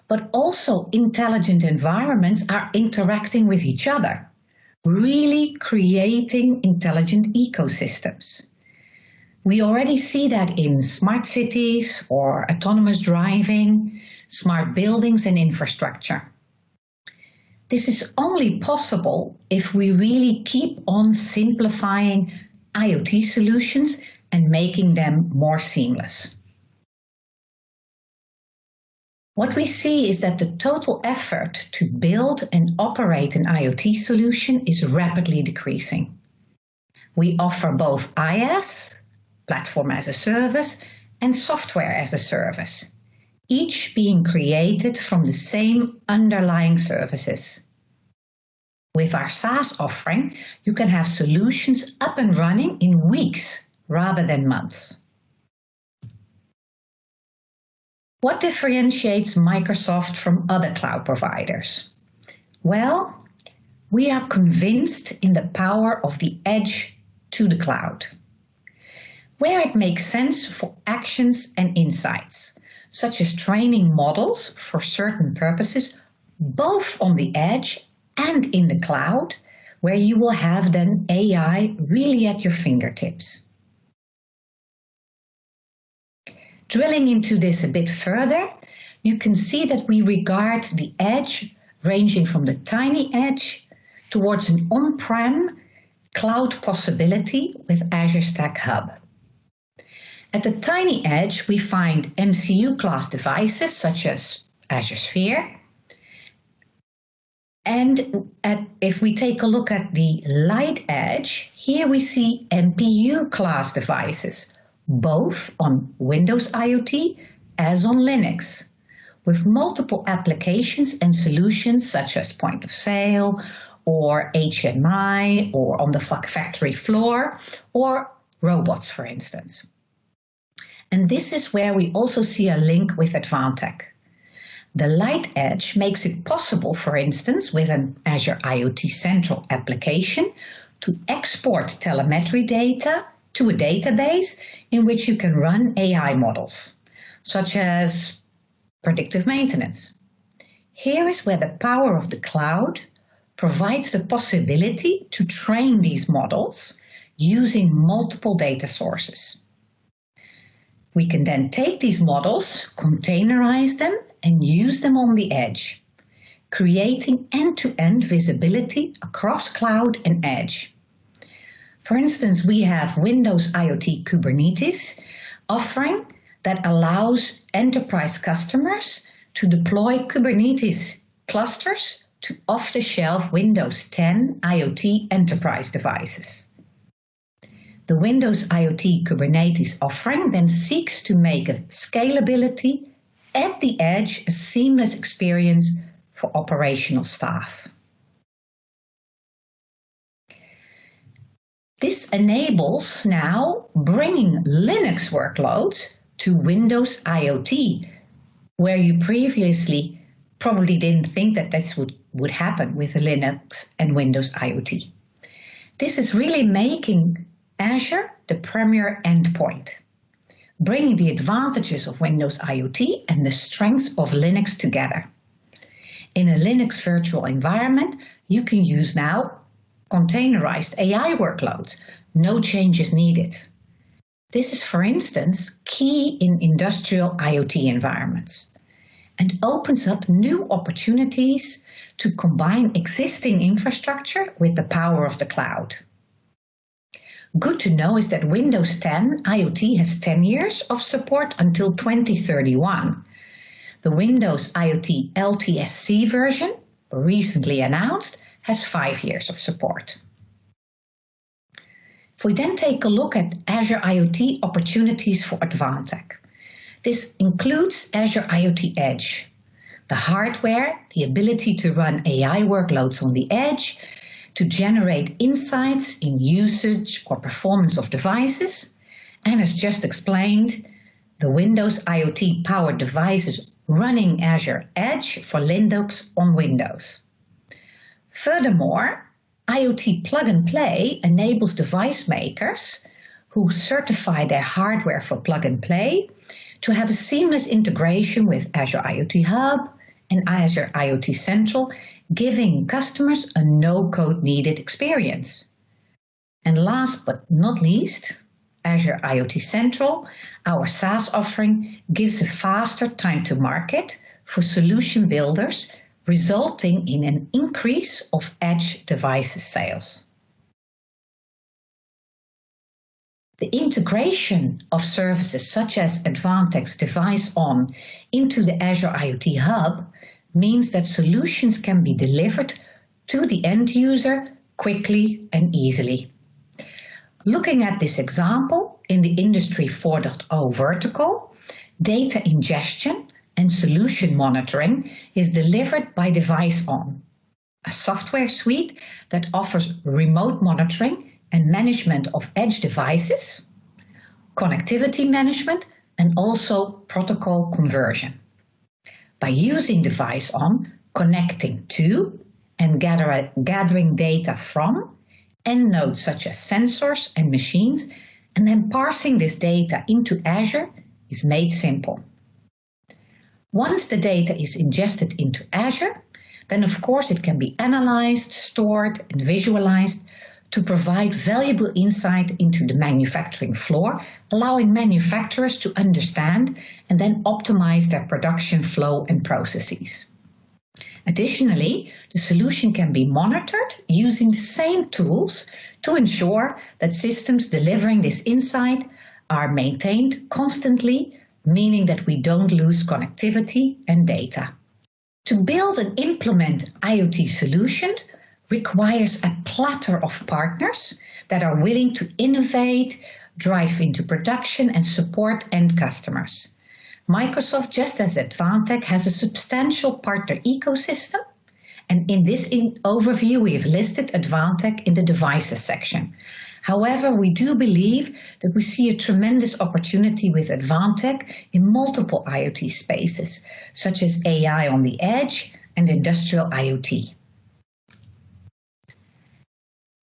but also intelligent environments are interacting with each other, really creating intelligent ecosystems. We already see that in smart cities or autonomous driving, smart buildings and infrastructure. This is only possible if we really keep on simplifying IoT solutions and making them more seamless. What we see is that the total effort to build and operate an IoT solution is rapidly decreasing. We offer both IaaS, platform as a service, and software as a service, each being created from the same underlying services. With our SaaS offering, you can have solutions up and running in weeks rather than months. What differentiates Microsoft from other cloud providers? Well, we are convinced in the power of the edge to the cloud, where it makes sense for actions and insights, such as training models for certain purposes, both on the edge and in the cloud, where you will have then AI really at your fingertips. Drilling into this a bit further, you can see that we regard the edge ranging from the tiny edge towards an on-prem cloud possibility with Azure Stack Hub. At the tiny edge, we find MCU class devices such as Azure Sphere. And if we take a look at the light edge, here we see MPU class devices, both on Windows IoT as on Linux, with multiple applications and solutions such as point of sale or HMI or on the factory floor or robots, for instance. And this is where we also see a link with Advantech. The light edge makes it possible, for instance, with an Azure IoT Central application to export telemetry data to a database in which you can run AI models, such as predictive maintenance. Here is where the power of the cloud provides the possibility to train these models using multiple data sources. We can then take these models, containerize them, and use them on the edge, creating end-to-end visibility across cloud and edge. For instance, we have Windows IoT Kubernetes offering that allows enterprise customers to deploy Kubernetes clusters to off-the-shelf Windows 10 IoT enterprise devices. The Windows IoT Kubernetes offering then seeks to make a scalability at the edge a seamless experience for operational staff. This enables now bringing Linux workloads to Windows IoT, where you previously probably didn't think that this would happen with Linux and Windows IoT. This is really making Azure the premier endpoint, bringing the advantages of Windows IoT and the strengths of Linux together. In a Linux virtual environment, you can use now containerized AI workloads, no changes needed. This is, for instance, key in industrial IoT environments and opens up new opportunities to combine existing infrastructure with the power of the cloud. Good to know is that Windows 10 IoT has 10 years of support until 2031. The Windows IoT LTSC version, recently announced, has 5 years of support. If we then take a look at Azure IoT opportunities for Advantech, this includes Azure IoT Edge, the hardware, the ability to run AI workloads on the edge, to generate insights in usage or performance of devices, and as just explained, the Windows IoT powered devices running Azure Edge for Linux on Windows. Furthermore, IoT Plug and Play enables device makers who certify their hardware for plug and play to have a seamless integration with Azure IoT Hub and Azure IoT Central, giving customers a no-code needed experience. And last but not least, Azure IoT Central, our SaaS offering, gives a faster time to market for solution builders, resulting in an increase of edge devices sales. The integration of services such as Advantech's Device On into the Azure IoT Hub means that solutions can be delivered to the end user quickly and easily. Looking at this example in the Industry 4.0 vertical, data ingestion and solution monitoring is delivered by Device On, a software suite that offers remote monitoring and management of edge devices, connectivity management, and also protocol conversion. By using Device On, connecting to and gathering data from end nodes such as sensors and machines, and then parsing this data into Azure is made simple. Once the data is ingested into Azure, then of course it can be analyzed, stored, and visualized to provide valuable insight into the manufacturing floor, allowing manufacturers to understand and then optimize their production flow and processes. Additionally, the solution can be monitored using the same tools to ensure that systems delivering this insight are maintained constantly, meaning that we don't lose connectivity and data. To build and implement IoT solutions requires a platter of partners that are willing to innovate, drive into production, and support end customers. Microsoft, just as Advantech, has a substantial partner ecosystem, and in this overview we have listed Advantech in the devices section. However, we do believe that we see a tremendous opportunity with Advantech in multiple IoT spaces, such as AI on the edge and industrial IoT.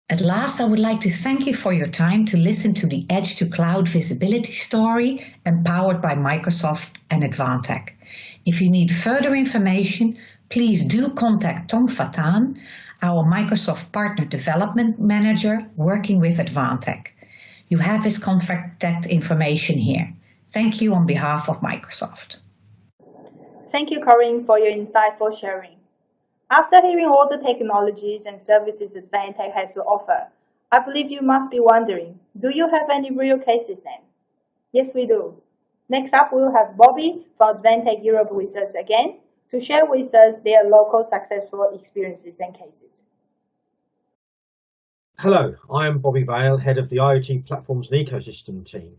At last, I would like to thank you for your time to listen to the Edge to Cloud visibility story empowered by Microsoft and Advantech. If you need further information, please do contact Tom Fatan, our Microsoft Partner Development Manager working with Advantech. You have his contact information here. Thank you on behalf of Microsoft. Thank you, Corinne, for your insightful sharing. After hearing all the technologies and services Advantech has to offer, I believe you must be wondering, do you have any real cases then? Yes, we do. Next up, we'll have Bobby from Advantech Europe with us again to share with us their local successful experiences and cases. Hello, I am Bobby Vale, head of the IoT Platforms and Ecosystem team.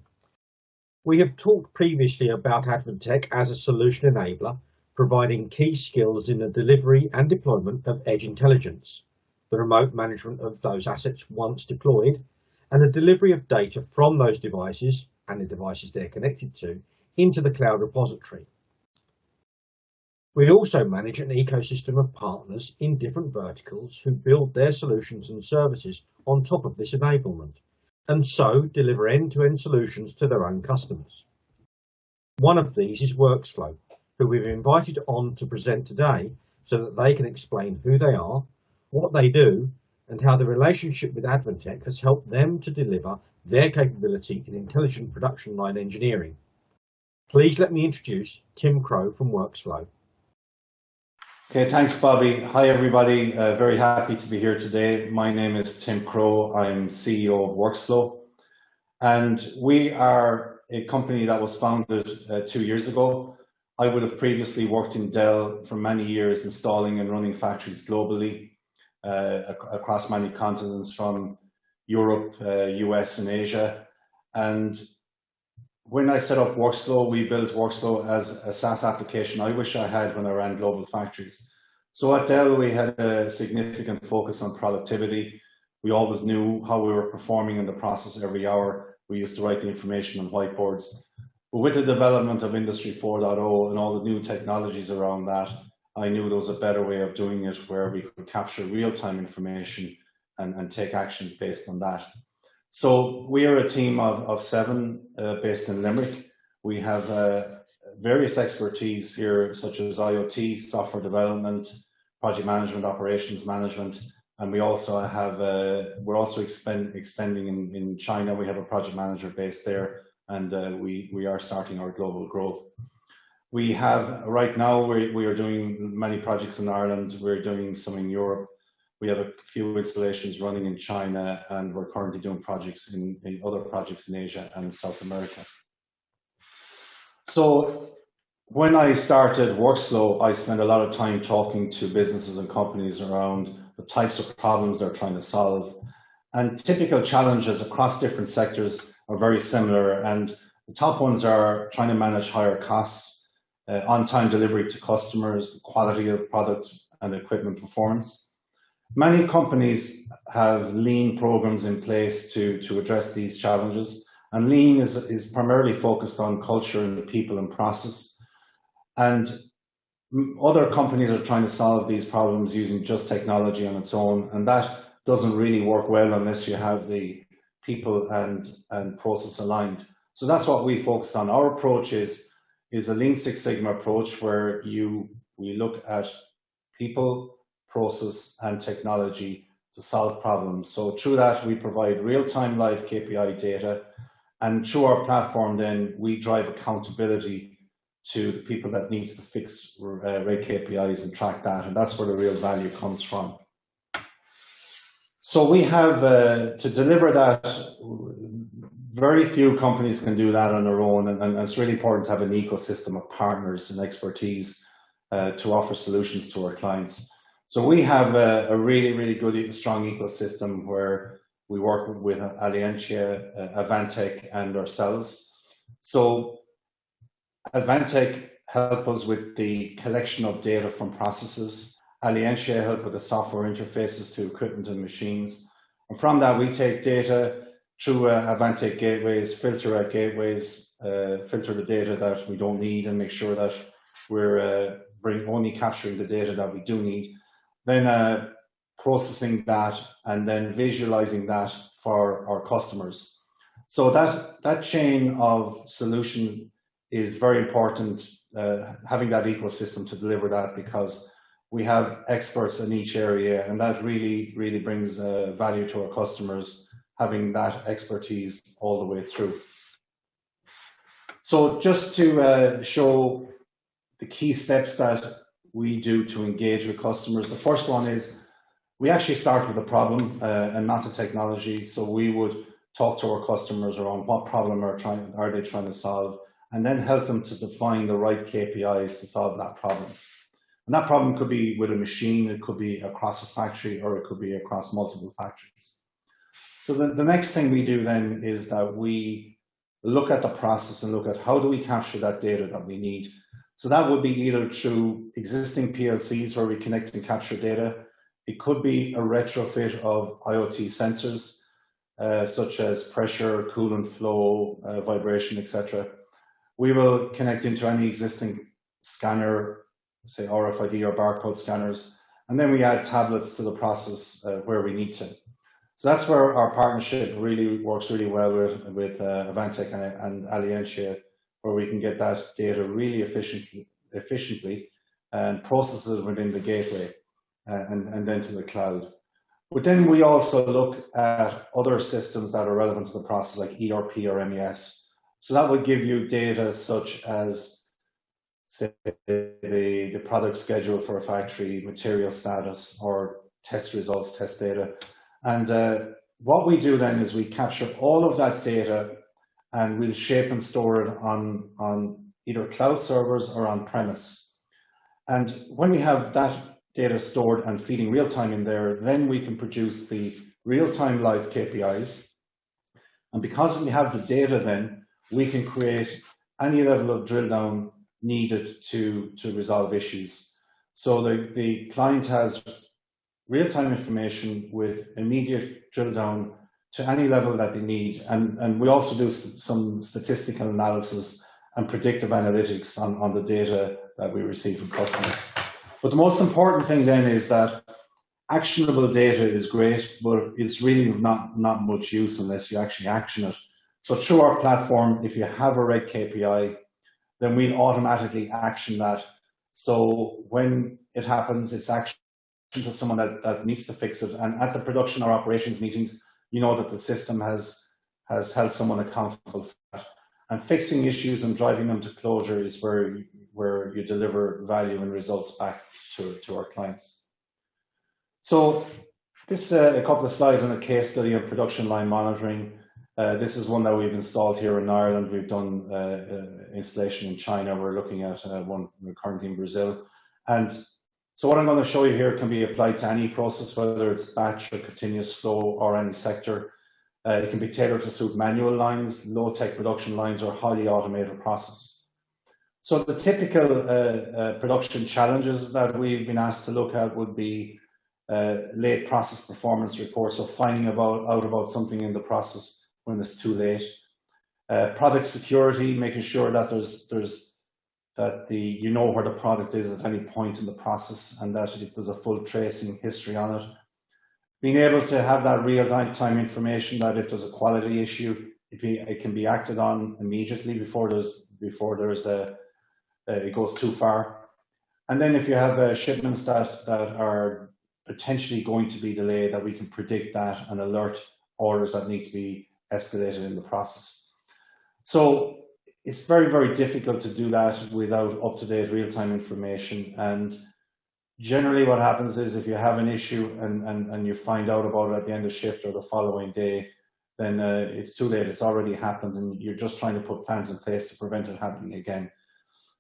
We have talked previously about Advantech as a solution enabler, providing key skills in the delivery and deployment of edge intelligence, the remote management of those assets once deployed, and the delivery of data from those devices and the devices they're connected to into the cloud repository. We also manage an ecosystem of partners in different verticals who build their solutions and services on top of this enablement, and so deliver end-to-end solutions to their own customers. One of these is Workflow, who we've invited on to present today so that they can explain who they are, what they do, and how the relationship with Advantech has helped them to deliver their capability in intelligent production line engineering. Please let me introduce Tim Crow from Workflow. Okay, thanks, Bobby. Hi, everybody. Very happy to be here today. My name is Tim Crow. I'm CEO of Workflow, and we are a company that was founded 2 years ago. I would have previously worked in Dell for many years, installing and running factories globally across many continents, from Europe, US, and Asia. And when I set up Workflow, we built Workflow as a SaaS application I wish I had when I ran global factories. So at Dell, we had a significant focus on productivity. We always knew how we were performing in the process every hour. We used to write the information on whiteboards. But with the development of Industry 4.0 and all the new technologies around that, I knew there was a better way of doing it where we could capture real-time information and take actions based on that. So we are a team of 7 based in Limerick. We have various expertise here, such as IoT, software development, project management, operations management, and we also have we're also extending in China. We have a project manager based there, and we are starting our global growth. We have right now we are doing many projects in Ireland. We're doing some in Europe. We have a few installations running in China, and we're currently doing projects in other projects in Asia and South America. So when I started Workflow, I spent a lot of time talking to businesses and companies around the types of problems they're trying to solve. And typical challenges across different sectors are very similar. And the top ones are trying to manage higher costs, on-time delivery to customers, the quality of product and equipment performance. Many companies have lean programs in place to address these challenges. And lean is primarily focused on culture and people and process. And other companies are trying to solve these problems using just technology on its own. And that doesn't really work well unless you have the people and process aligned. So that's what we focus on. Our approach is a Lean Six Sigma approach where we look at people, process, and technology to solve problems. So through that, we provide real-time live KPI data, and through our platform, then we drive accountability to the people that needs to fix rate KPIs and track that, and that's where the real value comes from. So we have to deliver that. Very few companies can do that on their own, and it's really important to have an ecosystem of partners and expertise to offer solutions to our clients. So we have a really, really good, strong ecosystem where we work with Alientia, Advantech, and ourselves. So Advantech help us with the collection of data from processes. Alientia help with the software interfaces to equipment and machines. And from that, we take data through Advantech gateways, filter at gateways, filter the data that we don't need, and make sure that we're only capturing the data that we do need. Then processing that and then visualizing that for our customers. So that chain of solution is very important, having that ecosystem to deliver that, because we have experts in each area, and that really, really brings value to our customers, having that expertise all the way through. So just to show the key steps that we do to engage with customers, the first one is we actually start with a problem and not the technology. So we would talk to our customers around what problem are they trying to solve, and then help them to define the right KPIs to solve that problem. And that problem could be with a machine, it could be across a factory, or it could be across multiple factories. So the next thing we do then is that we look at the process and look at how do we capture that data that we need. So that would be either through existing PLCs where we connect and capture data. It could be a retrofit of IoT sensors, such as pressure, coolant flow, vibration, etc. We will connect into any existing scanner, say RFID or barcode scanners, and then we add tablets to the process where we need to. So that's where our partnership really works really well with Avantec and Alliantia, where we can get that data really efficiently and process it within the gateway and then to the cloud. But then we also look at other systems that are relevant to the process, like ERP or MES. So that would give you data such as, say, the product schedule for a factory, material status, or test results, test data. And what we do then is we capture all of that data and we'll shape and store it on either cloud servers or on premise. And when we have that data stored and feeding real time in there, then we can produce the real-time live KPIs. And because we have the data, then we can create any level of drill down needed to resolve issues. So the client has real-time information with immediate drill down to any level that they need. And we also do some statistical analysis and predictive analytics on the data that we receive from customers. But the most important thing then is that actionable data is great, but it's really not much use unless you actually action it. So through our platform, if you have a red KPI, then we'll automatically action that. So when it happens, it's action to someone that needs to fix it. And at the production or operations meetings, you know that the system has held someone accountable for that. And fixing issues and driving them to closure is where you deliver value and results back to our clients. So this is a couple of slides on a case study of production line monitoring. This is one that we've installed here in Ireland. We've done installation in China. We're looking at one currently in Brazil. And so what I'm going to show you here can be applied to any process, whether it's batch or continuous flow or any sector. It can be tailored to suit manual lines, low-tech production lines, or highly automated processes. So the typical production challenges that we've been asked to look at would be late process performance reports, so finding out about something in the process when it's too late. Product security, making sure that you know where the product is at any point in the process and that there's a full tracing history on it. Being able to have that real-time information that if there's a quality issue, it can be acted on immediately before it goes too far. And then if you have shipments that are potentially going to be delayed, that we can predict that and alert orders that need to be escalated in the process. So it's very, very difficult to do that without up-to-date real-time information. And generally what happens is if you have an issue and you find out about it at the end of shift or the following day, then it's too late. It's already happened and you're just trying to put plans in place to prevent it happening again.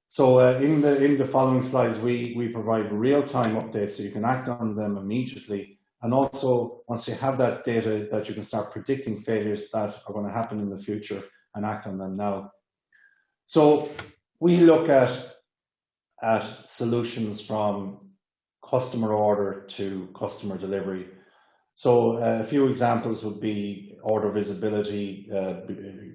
So in the following slides, we provide real-time updates so you can act on them immediately. And also, once you have that data, that you can start predicting failures that are going to happen in the future and act on them now. So we look at solutions from customer order to customer delivery. So a few examples would be order visibility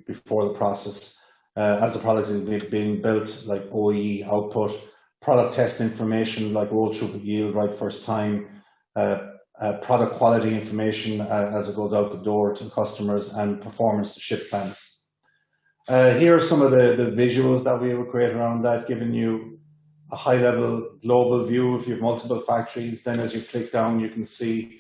before the process, as the product is being built, like OE output, product test information like roll throughput yield right first time, product quality information as it goes out the door to customers, and performance to ship plans. Here are some of the visuals that we will create around that, giving you a high-level global view. If you have multiple factories, then as you click down, you can see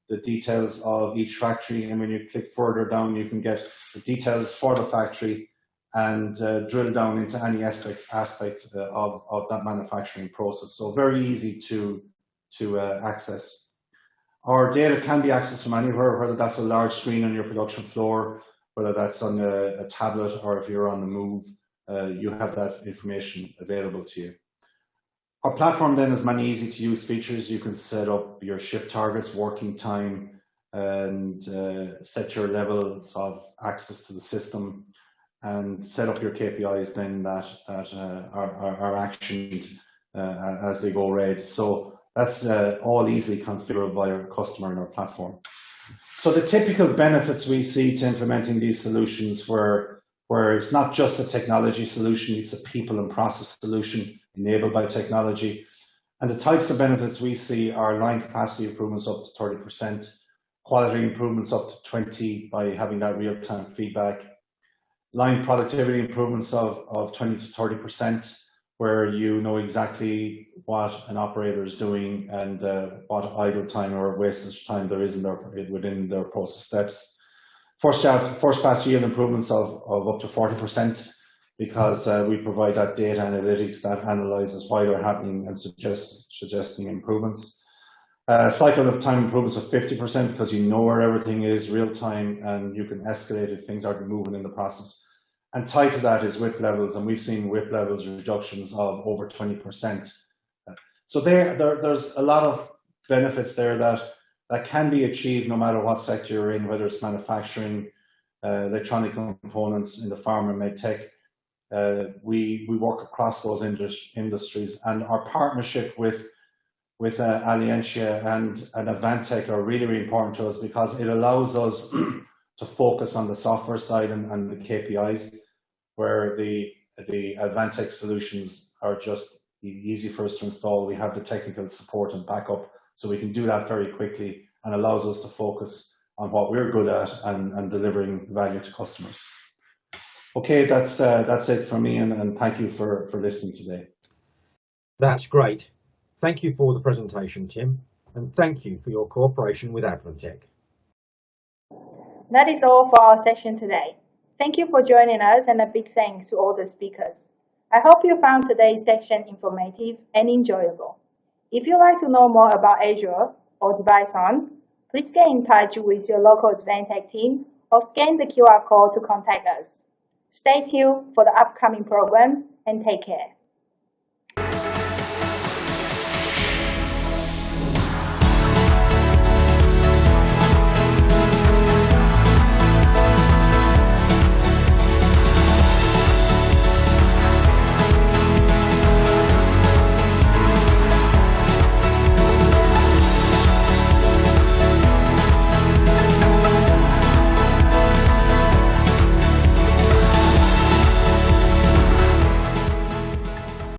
the details of each factory, and when you click further down, you can get the details for the factory and drill down into any aspect of that manufacturing process. So very easy to access. Our data can be accessed from anywhere, whether that's a large screen on your production floor, whether that's on a tablet, or if you're on the move, you have that information available to you. Our platform then has many easy to use features. You can set up your shift targets, working time, and set your levels of access to the system, and set up your KPIs then that are actioned as they go red. So that's all easily configurable by our customer in our platform. So the typical benefits we see to implementing these solutions where it's not just a technology solution, it's a people and process solution enabled by technology. And the types of benefits we see are line capacity improvements up to 30%, quality improvements up to 20 by having that real-time feedback, line productivity improvements of 20 to 30%, where you know exactly what an operator is doing and what idle time or wastage time there is within their process steps. First pass yield improvements of up to 40%, because we provide that data analytics that analyzes why they're happening and suggesting improvements. Cycle of time improvements of 50%, because you know where everything is real time and you can escalate if things aren't moving in the process. And tied to that is WIP levels, and we've seen WIP levels reductions of over 20%. So there's a lot of benefits there that can be achieved no matter what sector you're in, whether it's manufacturing, electronic components in the pharma and med tech. We work across those industries, and our partnership with Alliantia and Advantech are really, really important to us, because it allows us to focus on the software side and the KPIs, where the Advantech solutions are just easy for us to install. We have the technical support and backup, so we can do that very quickly, and allows us to focus on what we're good at and delivering value to customers. Okay, that's it for me, and thank you for listening today. That's great. Thank you for the presentation, Tim, and thank you for your cooperation with Advantech. That is all for our session today. Thank you for joining us, and a big thanks to all the speakers. I hope you found today's section informative and enjoyable. If you'd like to know more about Azure or DeviceOn, please get in touch with your local Advantech team or scan the QR code to contact us. Stay tuned for the upcoming program and take care.